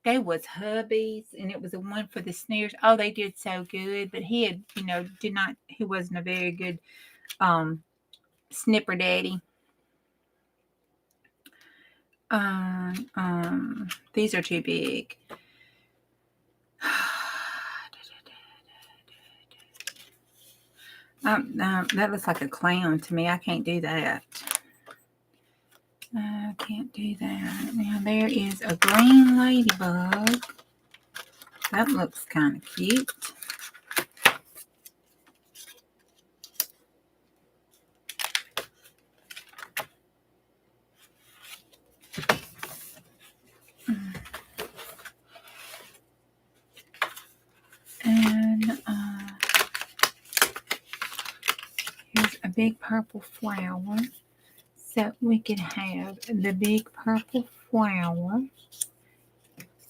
They was hubby's, and it was the one for the sneers. Oh, they did so good, but he had, he wasn't a very good snipper daddy. These are too big. That looks like a clown to me. I can't do that. I can't do that. Now there is a green ladybug. That looks kind of cute. And here's a big purple flower. So we can have the big purple flower.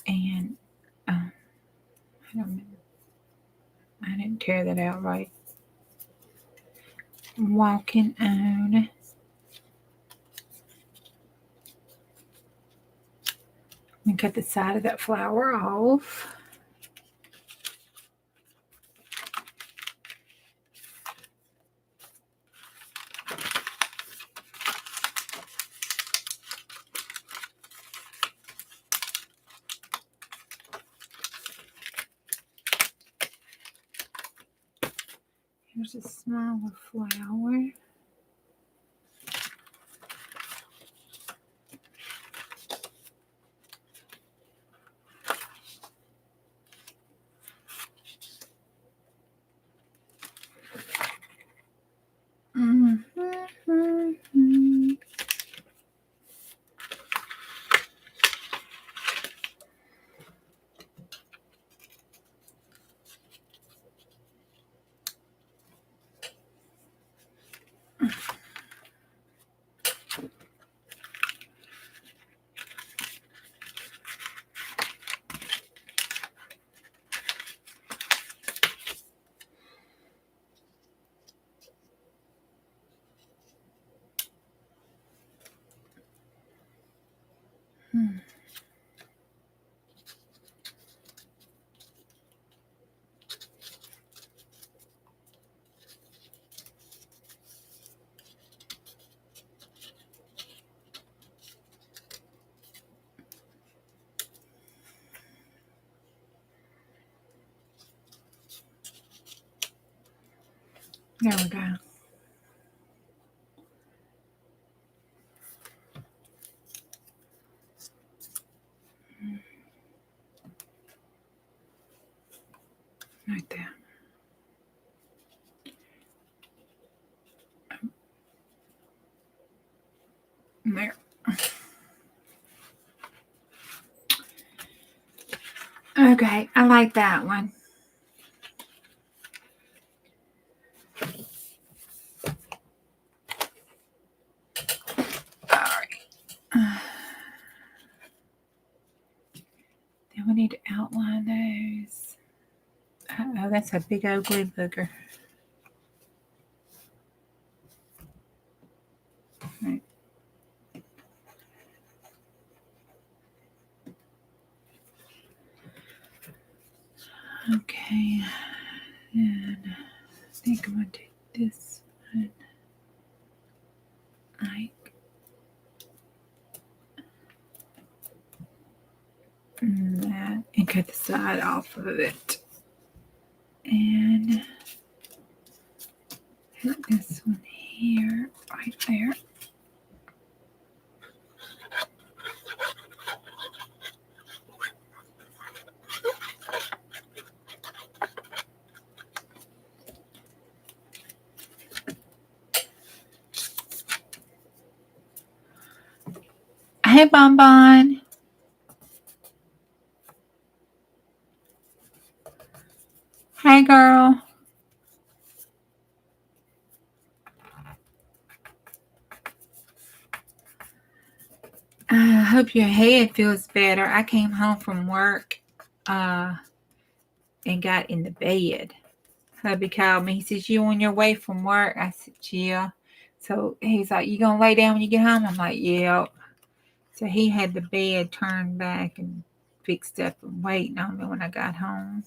And I don't know. I didn't tear that out right. Walking on. And cut the side of that flower off. Here's a smaller flower. There we go. Right there. There. Okay, I like that one. All right. Then we need to outline those. Oh, that's a big ugly booger. Right. Okay, and I think I'm going to take this one, like that, and cut the side off of it. And put this one here, right there. Hey, Bonbon. Hey, girl. I hope your head feels better. I came home from work and got in the bed. Hubby called me. He says, "You on your way from work?" I said, "Yeah." So he's like, "You gonna lay down when you get home?" I'm like, "Yeah." So he had the bed turned back and fixed up and waiting on me when I got home.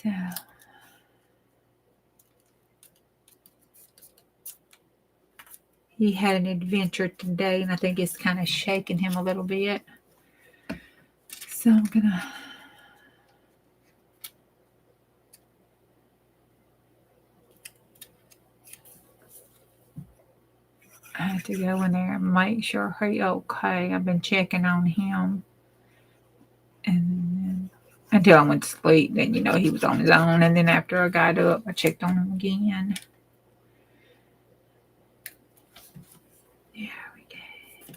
So he had an adventure today, and I think it's kind of shaking him a little bit. So I'm gonna I have to go in there and make sure he's okay. I've been checking on him, and until I went to sleep, then he was on his own. And then after I got up, I checked on him again. There we go.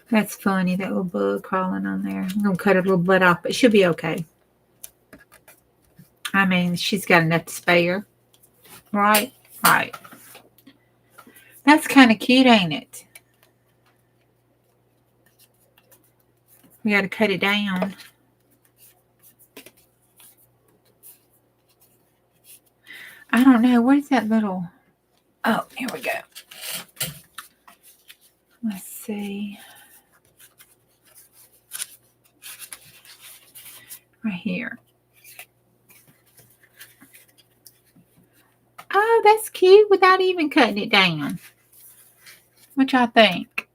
That's funny, that little bug crawling on there. I'm gonna cut a little blood off, but she'll be okay. I mean, she's got enough to spare, right? Right. That's kind of cute, ain't it? We got to cut it down. I don't know. Where's that little... Oh, here we go. Let's see. Right here. Oh, that's cute without even cutting it down. What y'all think?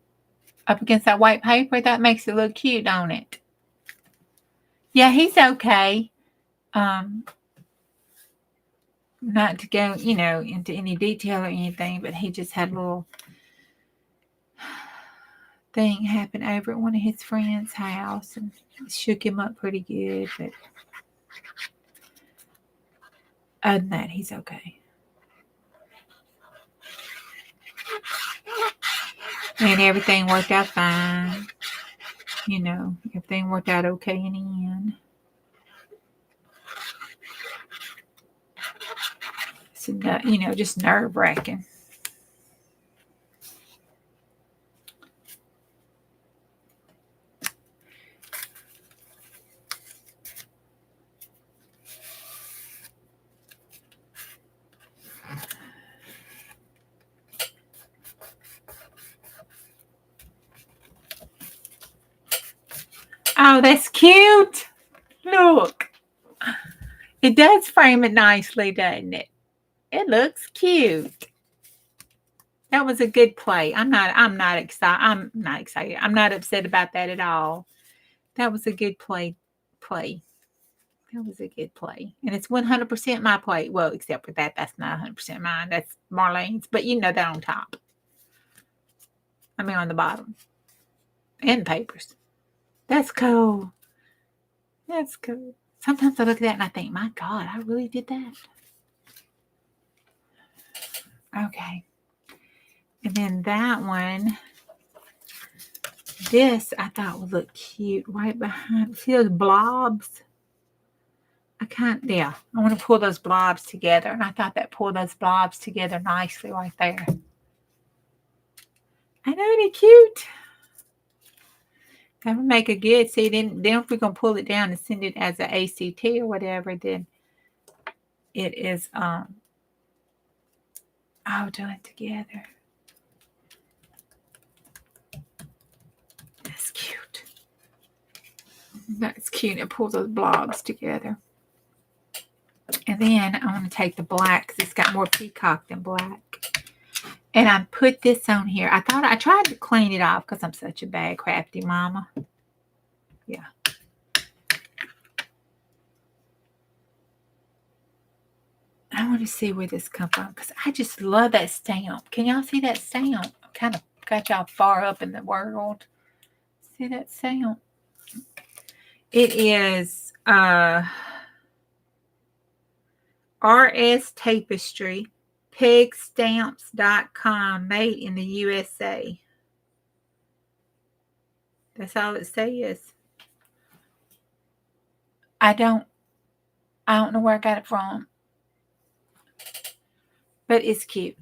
Up against that white paper, that makes it look cute, don't it? Yeah, he's okay. Not to go, into any detail or anything, but he just had a little thing happen over at one of his friends' house, and it shook him up pretty good. But other than that, he's okay. And everything worked out fine. Everything worked out okay in the end. So, just nerve-wracking. Oh, that's cute. Look. It does frame it nicely, doesn't it? It looks cute. That was a good play. I'm not excited. I'm not upset about that at all. That was a good play. That was a good play. And it's 100% my play. Well, except for that. That's not 100% mine. That's Marlene's. But you know that on top. I mean on the bottom. And the papers. That's cool. That's cool. Sometimes I look at that and I think, my God, I really did that. Okay. And then that one, this I thought would look cute right behind. See those blobs? I want to pull those blobs together. And I thought that pulled those blobs together nicely right there. I know, they're cute. That would make a good. See, then if we're going to pull it down and send it as an ACT or whatever, then it is all done together. That's cute. That's cute. It pulls those blobs together. And then I want to take the black because it's got more peacock than black. And I put this on here. I tried to clean it off because I'm such a bad crafty mama. Yeah. I want to see where this comes from because I just love that stamp. Can y'all see that stamp? Kind of got y'all far up in the world. See that stamp? It is RS Tapestry, pegstamps.com, made in the USA. That's all it says. I don't know where I got it from. But it's cute.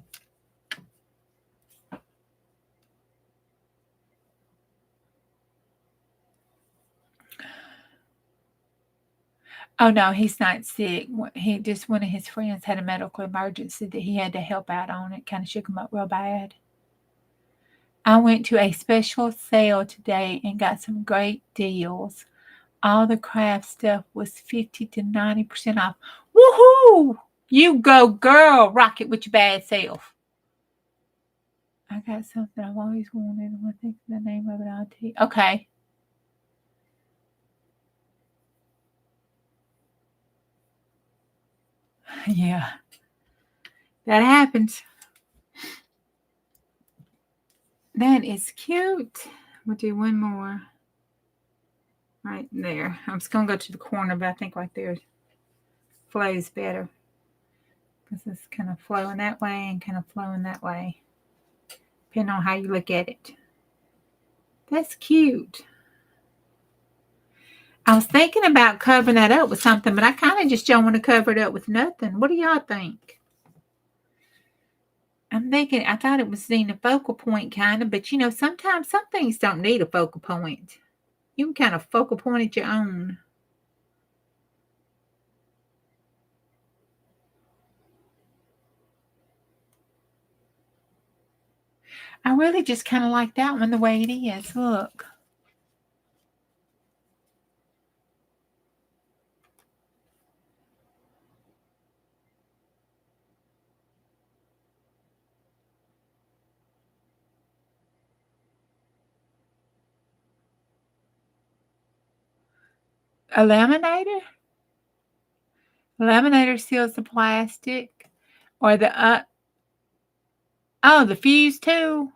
Oh, no, he's not sick. He just, one of his friends had a medical emergency that he had to help out on. It kind of shook him up real bad. I went to a special sale today and got some great deals. All the craft stuff was 50 to 90% off. Woohoo! You go, girl. Rock it with your bad self. I got something I've always wanted. I think the name of it. I'll tell you. Okay. Yeah. That happens. That is cute. We'll do one more. Right there. I'm just going to go to the corner, but I think right there flows better. Because it's kind of flowing that way and kind of flowing that way. Depending on how you look at it. That's cute. I was thinking about covering that up with something, but I kind of just don't want to cover it up with nothing. What do y'all think? I'm thinking, I thought it was needing a focal point kind of, but you know, sometimes some things don't need a focal point. You can kind of focal point at your own. I really just kind of like that one the way it is. Look. A laminator? A laminator seals the plastic. Or the, the fuse tool.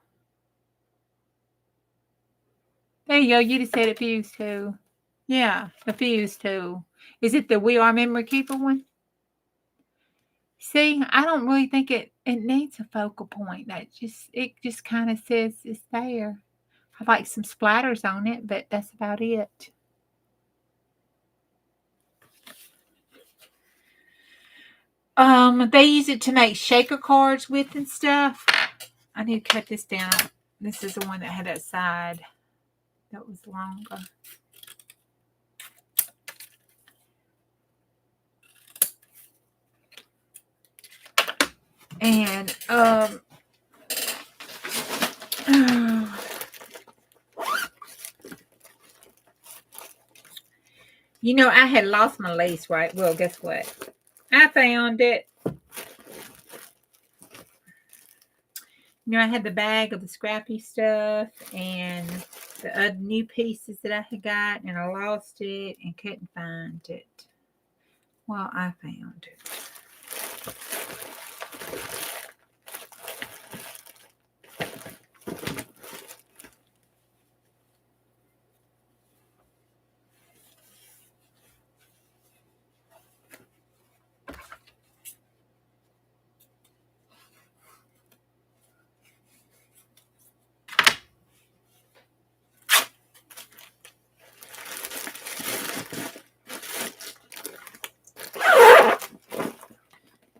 There you go. You just said it, fuse tool. Yeah, the fuse tool. Is it the We Are Memory Keeper one? See, I don't really think it needs a focal point. It just kind of says it's there. I like some splatters on it, but that's about it. They use it to make shaker cards with and stuff. I need to cut this down. This is the one that had that side that was longer. And you know, I had lost my lace, right? Well, guess what? I found it. You know, I had the bag of the scrappy stuff and the other new pieces that I had got, and I lost it and couldn't find it. Well, I found it.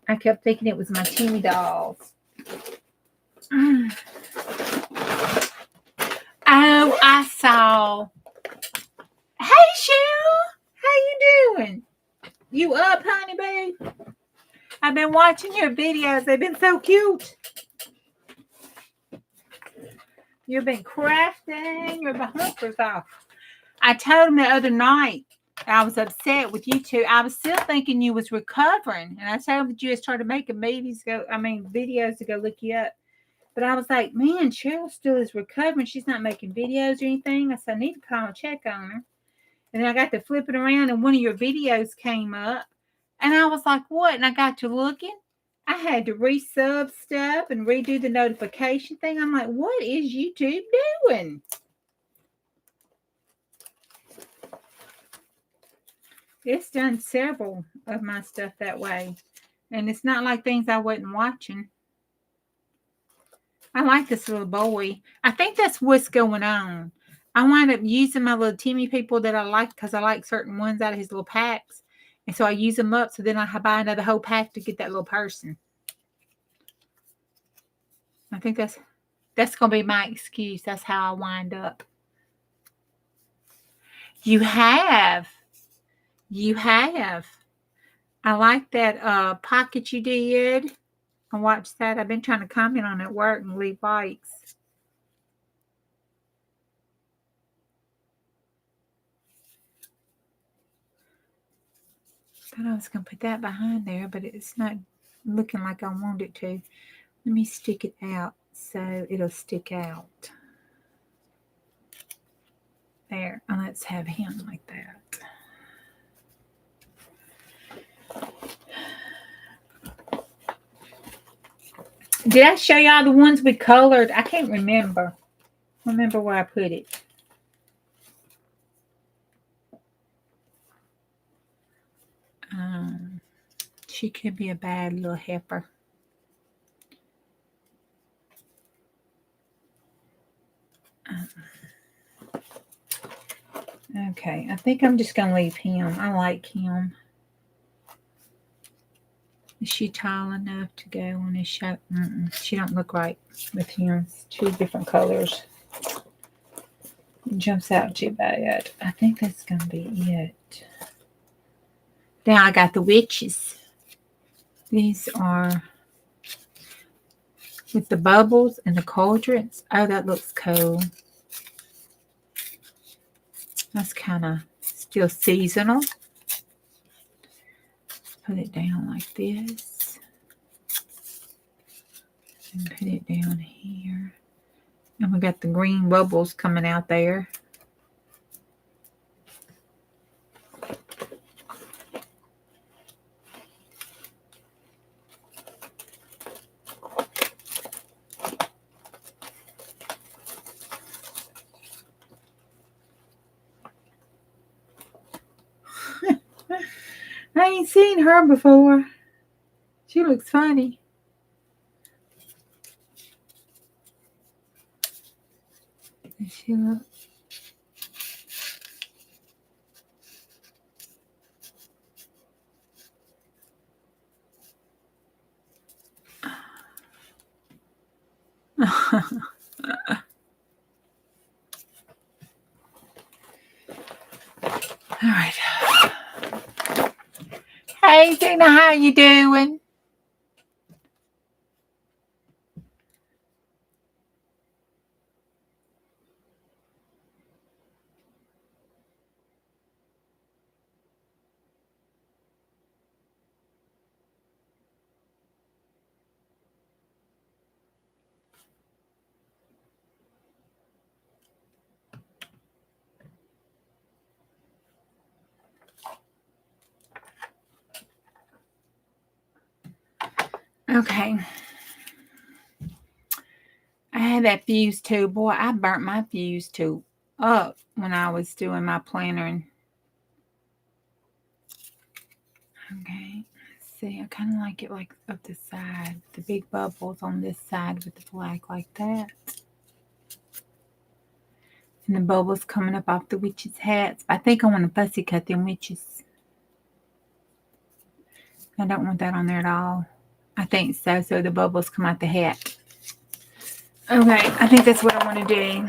I kept thinking it was my Timmy dolls. Oh, I saw. Hey, Shu. How you doing? You up, honey, babe? I've been watching your videos. They've been so cute. You've been crafting your bumpers off. I told him the other night I was upset with you two. I was still thinking you was recovering. And I told him that you had started making videos to go look you up. But I was like, man, Cheryl still is recovering. She's not making videos or anything. I said, I need to call and check on her. And then I got to flipping around and one of your videos came up. And I was like, what? And I got to looking. I had to resub stuff and redo the notification thing. I'm like, what is YouTube doing? It's done several of my stuff that way. And it's not like things I wasn't watching. I like this little boy. I think that's what's going on. I wind up using my little Timmy people that I like because I like certain ones out of his little packs. And so I use them up. So then I buy another whole pack to get that little person. I think that's going to be my excuse. That's how I wind up. You have. I like that pocket you did. I watched that. I've been trying to comment on it at work and leave likes. Thought I was going to put that behind there, but it's not looking like I want it to. Let me stick it out so it'll stick out. There. And let's have him like that. Did I show y'all the ones we colored? I can't remember. Remember where I put it. She could be a bad little heifer. Okay, I think I'm just going to leave him. I like him. Is she tall enough to go on this show? She don't look right with him. It's two different colors. It jumps out too bad. I think that's going to be it. Now I got the witches. These are with the bubbles and the cauldrons. Oh, that looks cool. That's kind of still seasonal. Put it down like this. And put it down here. And we got the green bubbles coming out there. I ain't seen her before. She looks funny. She looks. All right. Hey, Tina, how you doing? Okay. I had that fuse tube. Boy, I burnt my fuse tube up when I was doing my plantering. Okay. Let's see. I kind of like it like up the side. The big bubbles on this side with the black like that. And the bubbles coming up off the witches' hats. I think I want to fussy cut them witches. I don't want that on there at all. I think so. So the bubbles come out the hat. Okay, I think that's what I want to do.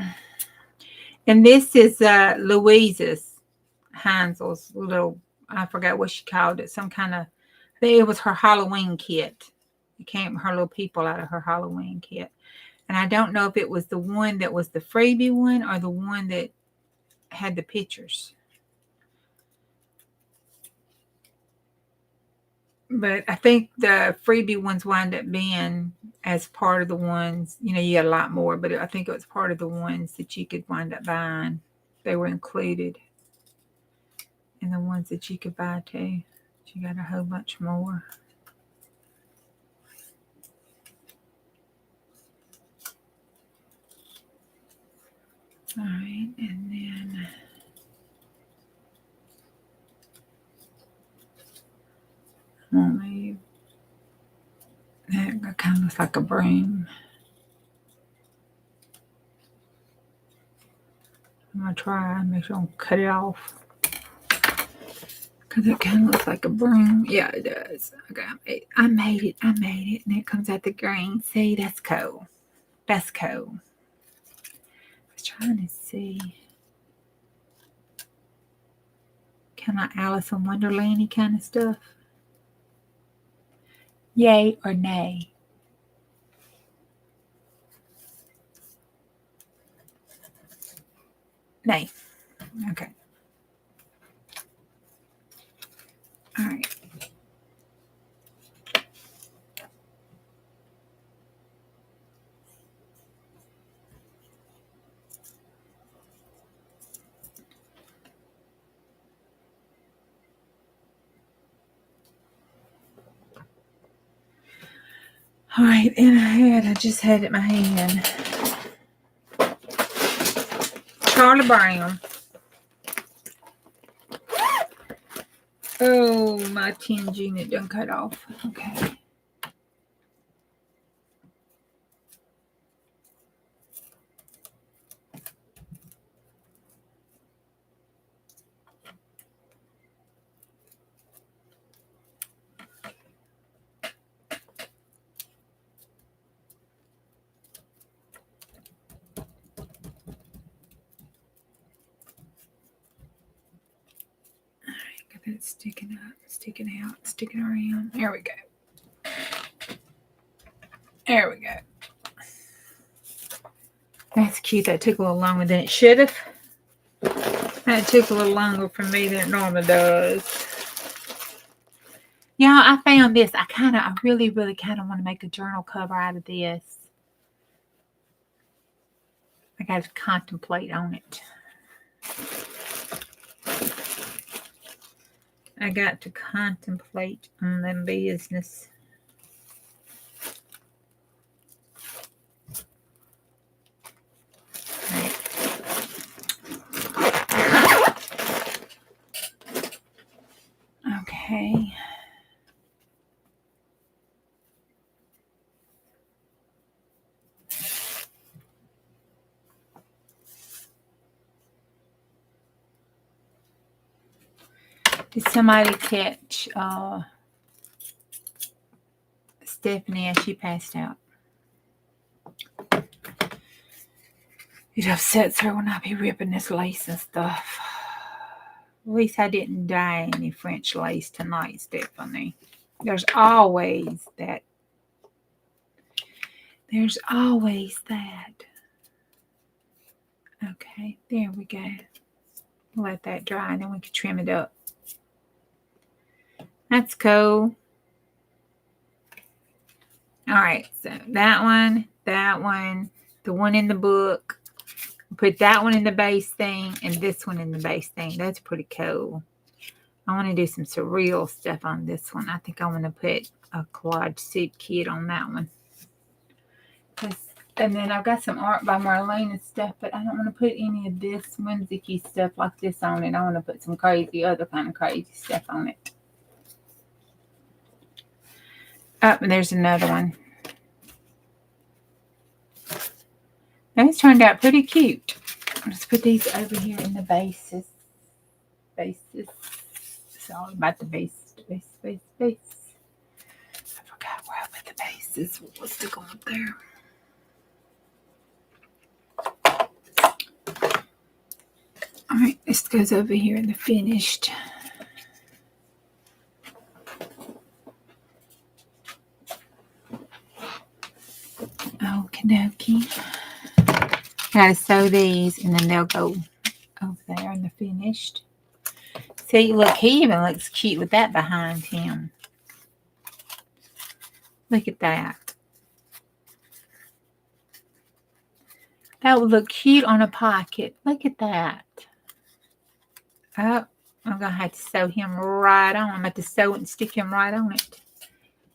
And this is Louise's, Hansel's little, I forgot what she called it. Some kind of, I think it was her Halloween kit. It came her little people out of her Halloween kit. And I don't know if it was the one that was the freebie one or the one that had the pictures. But I think the freebie ones wind up being as part of the ones, you know, you get a lot more, but I think it was part of the ones that you could wind up buying. They were included in the ones that you could buy too. You got a whole bunch more. All right, and then I'm gonna leave that kind of looks like a broom. I'm gonna try and make sure I don't cut it off because it kind of looks like a broom. Yeah, it does. Okay, I made it, and it comes out the green. See, that's cool. That's cool. I was trying to see. Kind of Alice in Wonderland-y kind of stuff. Yay or nay? Nay. Okay. All right. All right, and I just had it in my hand. Charlie Brown. Oh, my tinge unit done cut off. Okay. It's sticking up, sticking out, sticking around. There we go. There we go. That's cute. That took a little longer than it should have. That took a little longer for me than it normally does. Yeah, I found this. I really, really kind of want to make a journal cover out of this. I got to contemplate on it. I got to contemplate on them business. Right. Okay. Did somebody catch Stephanie as she passed out? It upsets her when I be ripping this lace and stuff. At least I didn't dye any French lace tonight, Stephanie. There's always that. There's always that. Okay, there we go. Let that dry and then we can trim it up. That's cool. All right, so that one, the one in the book. Put that one in the base thing and this one in the base thing. That's pretty cool. I want to do some surreal stuff on this one. I think I want to put a collage soup kit on that one. And then I've got some art by Marlene and stuff, but I don't want to put any of this whimsical stuff like this on it. I want to put some crazy, other kind of crazy stuff on it. Oh, and there's another one. Those turned out pretty cute. I'll just put these over here in the bases. Bases. It's all about the base. Base. I forgot where I put the bases. We'll stick them up there. All right, this goes over here in the finished. Okie dokie. Gotta sew these and then they'll go over there in the finished. See, look, he even looks cute with that behind him. Look at that. That would look cute on a pocket. Look at that. Oh, I'm going to have to sew him right on. I'm going to have to sew it and stick him right on it.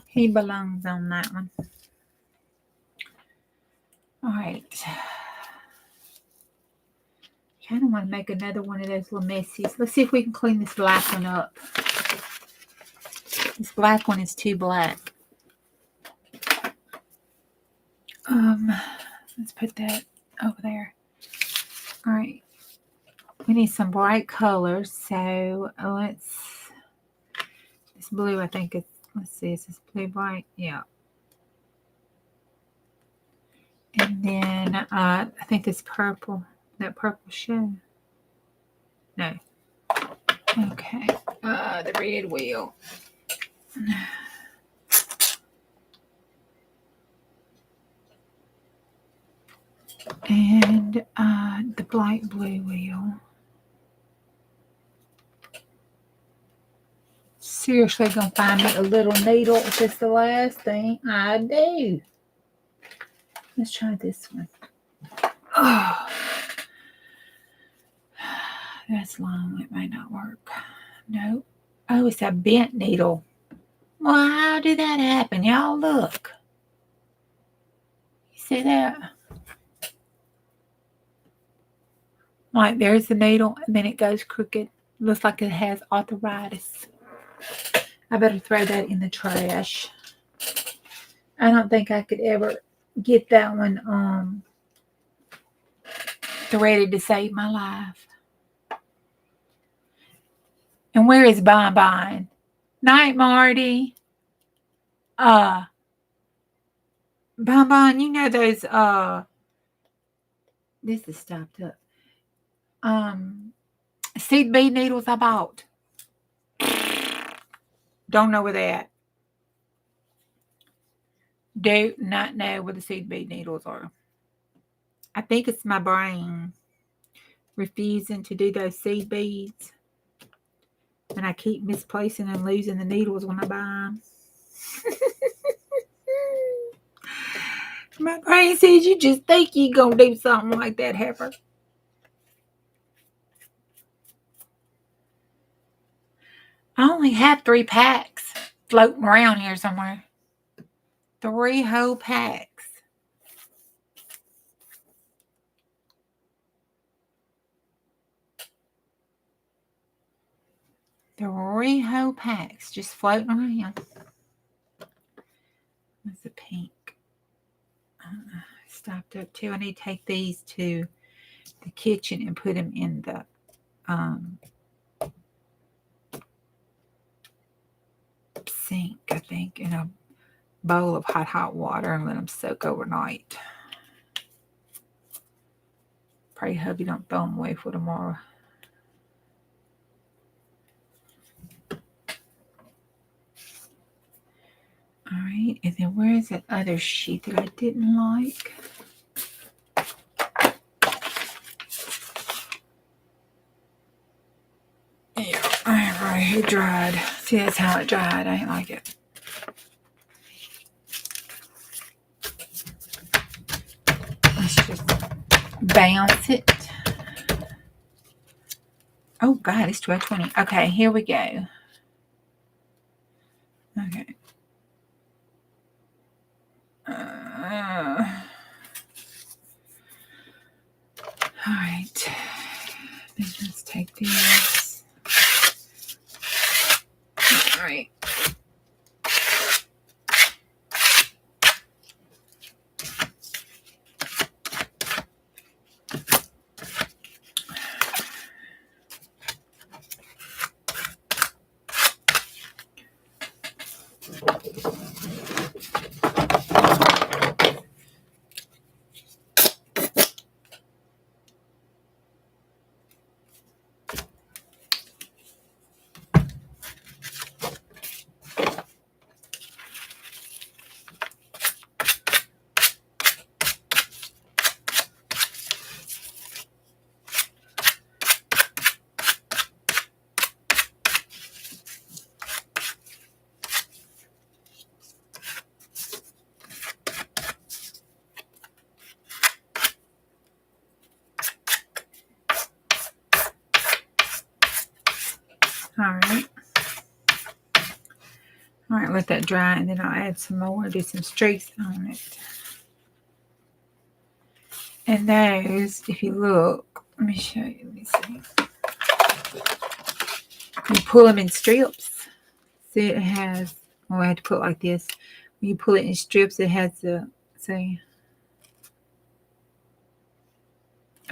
He belongs on that one. All right. Kind of want to make another one of those little messies. Let's see if we can clean this black one up. This black one is too black. Let's put that over there. All right. We need some bright colors, so this blue, I think it's, let's see, is this blue bright? Yeah. And then I think this purple, that purple show. No. Okay. The red wheel. And the light blue wheel. Seriously gonna find me a little needle if it's the last thing I do. Let's try this one. Oh, that's long. It may not work. Nope. Oh, it's a bent needle. Well, how did that happen? Y'all look. You see that? Like, there's the needle, and then it goes crooked. Looks like it has arthritis. I better throw that in the trash. I don't think I could ever get that one threaded to save my life. And where is Bon Bon? Night, Marty. Bon Bon, you know those this is stopped up. Seed bead needles I bought. Don't know where they're at. Do not know where the seed bead needles are. I think it's my brain refusing to do those seed beads. And I keep misplacing and losing the needles when I buy them. My brain says you just think you're going to do something like that, heifer. I only have 3 packs floating around here somewhere. 3 whole packs. 3 whole packs just floating around. That's a pink. Stopped up too. I need to take these to the kitchen and put them in the sink, I think, in a bowl of hot water and let them soak overnight. Pray hubby don't throw them away for tomorrow. All right, and then where is that other sheet that I didn't like? Yeah, all right, it dried. See, that's how it dried. I ain't like it. Let's just bounce it. Oh, God, it's 12:20. Okay, here we go. Okay. All right. Let's take this. All right. All right. All right, let that dry, and then I'll add some more, do some streaks on it. And those, if you look, let me show you, let me see. You pull them in strips. See, it has, I had to put it like this. When you pull it in strips, it has the, see,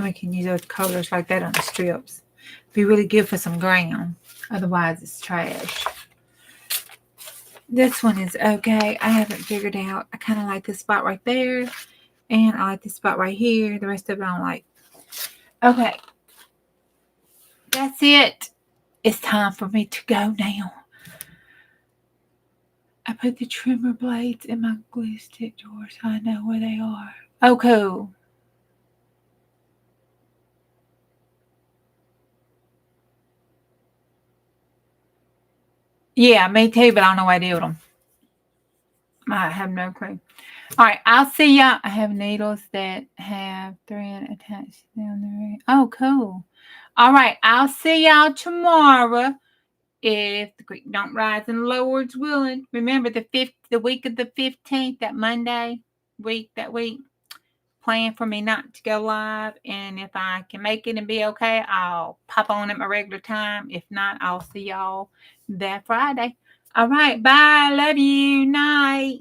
we can use those colors like that on the strips. Be really good for some ground. Otherwise, it's trash. This one is okay. I haven't figured out. I kind of like this spot right there. And I like this spot right here. The rest of it I don't like. Okay. That's it. It's time for me to go now. I put the trimmer blades in my glue stick drawer so I know where they are. Oh, cool. Yeah, me too, but I don't know what I did with them. I have no clue. All right, I'll see y'all. I have needles that have thread attached down the ring. Oh, cool. All right, I'll see y'all tomorrow if the creek don't rise and the Lord's willing. Remember the week of the 15th, that Monday that week. Plan for me not to go live, and if I can make it and be okay, I'll pop on at my regular time. If not, I'll see y'all that Friday. All right, bye. Love you. Night.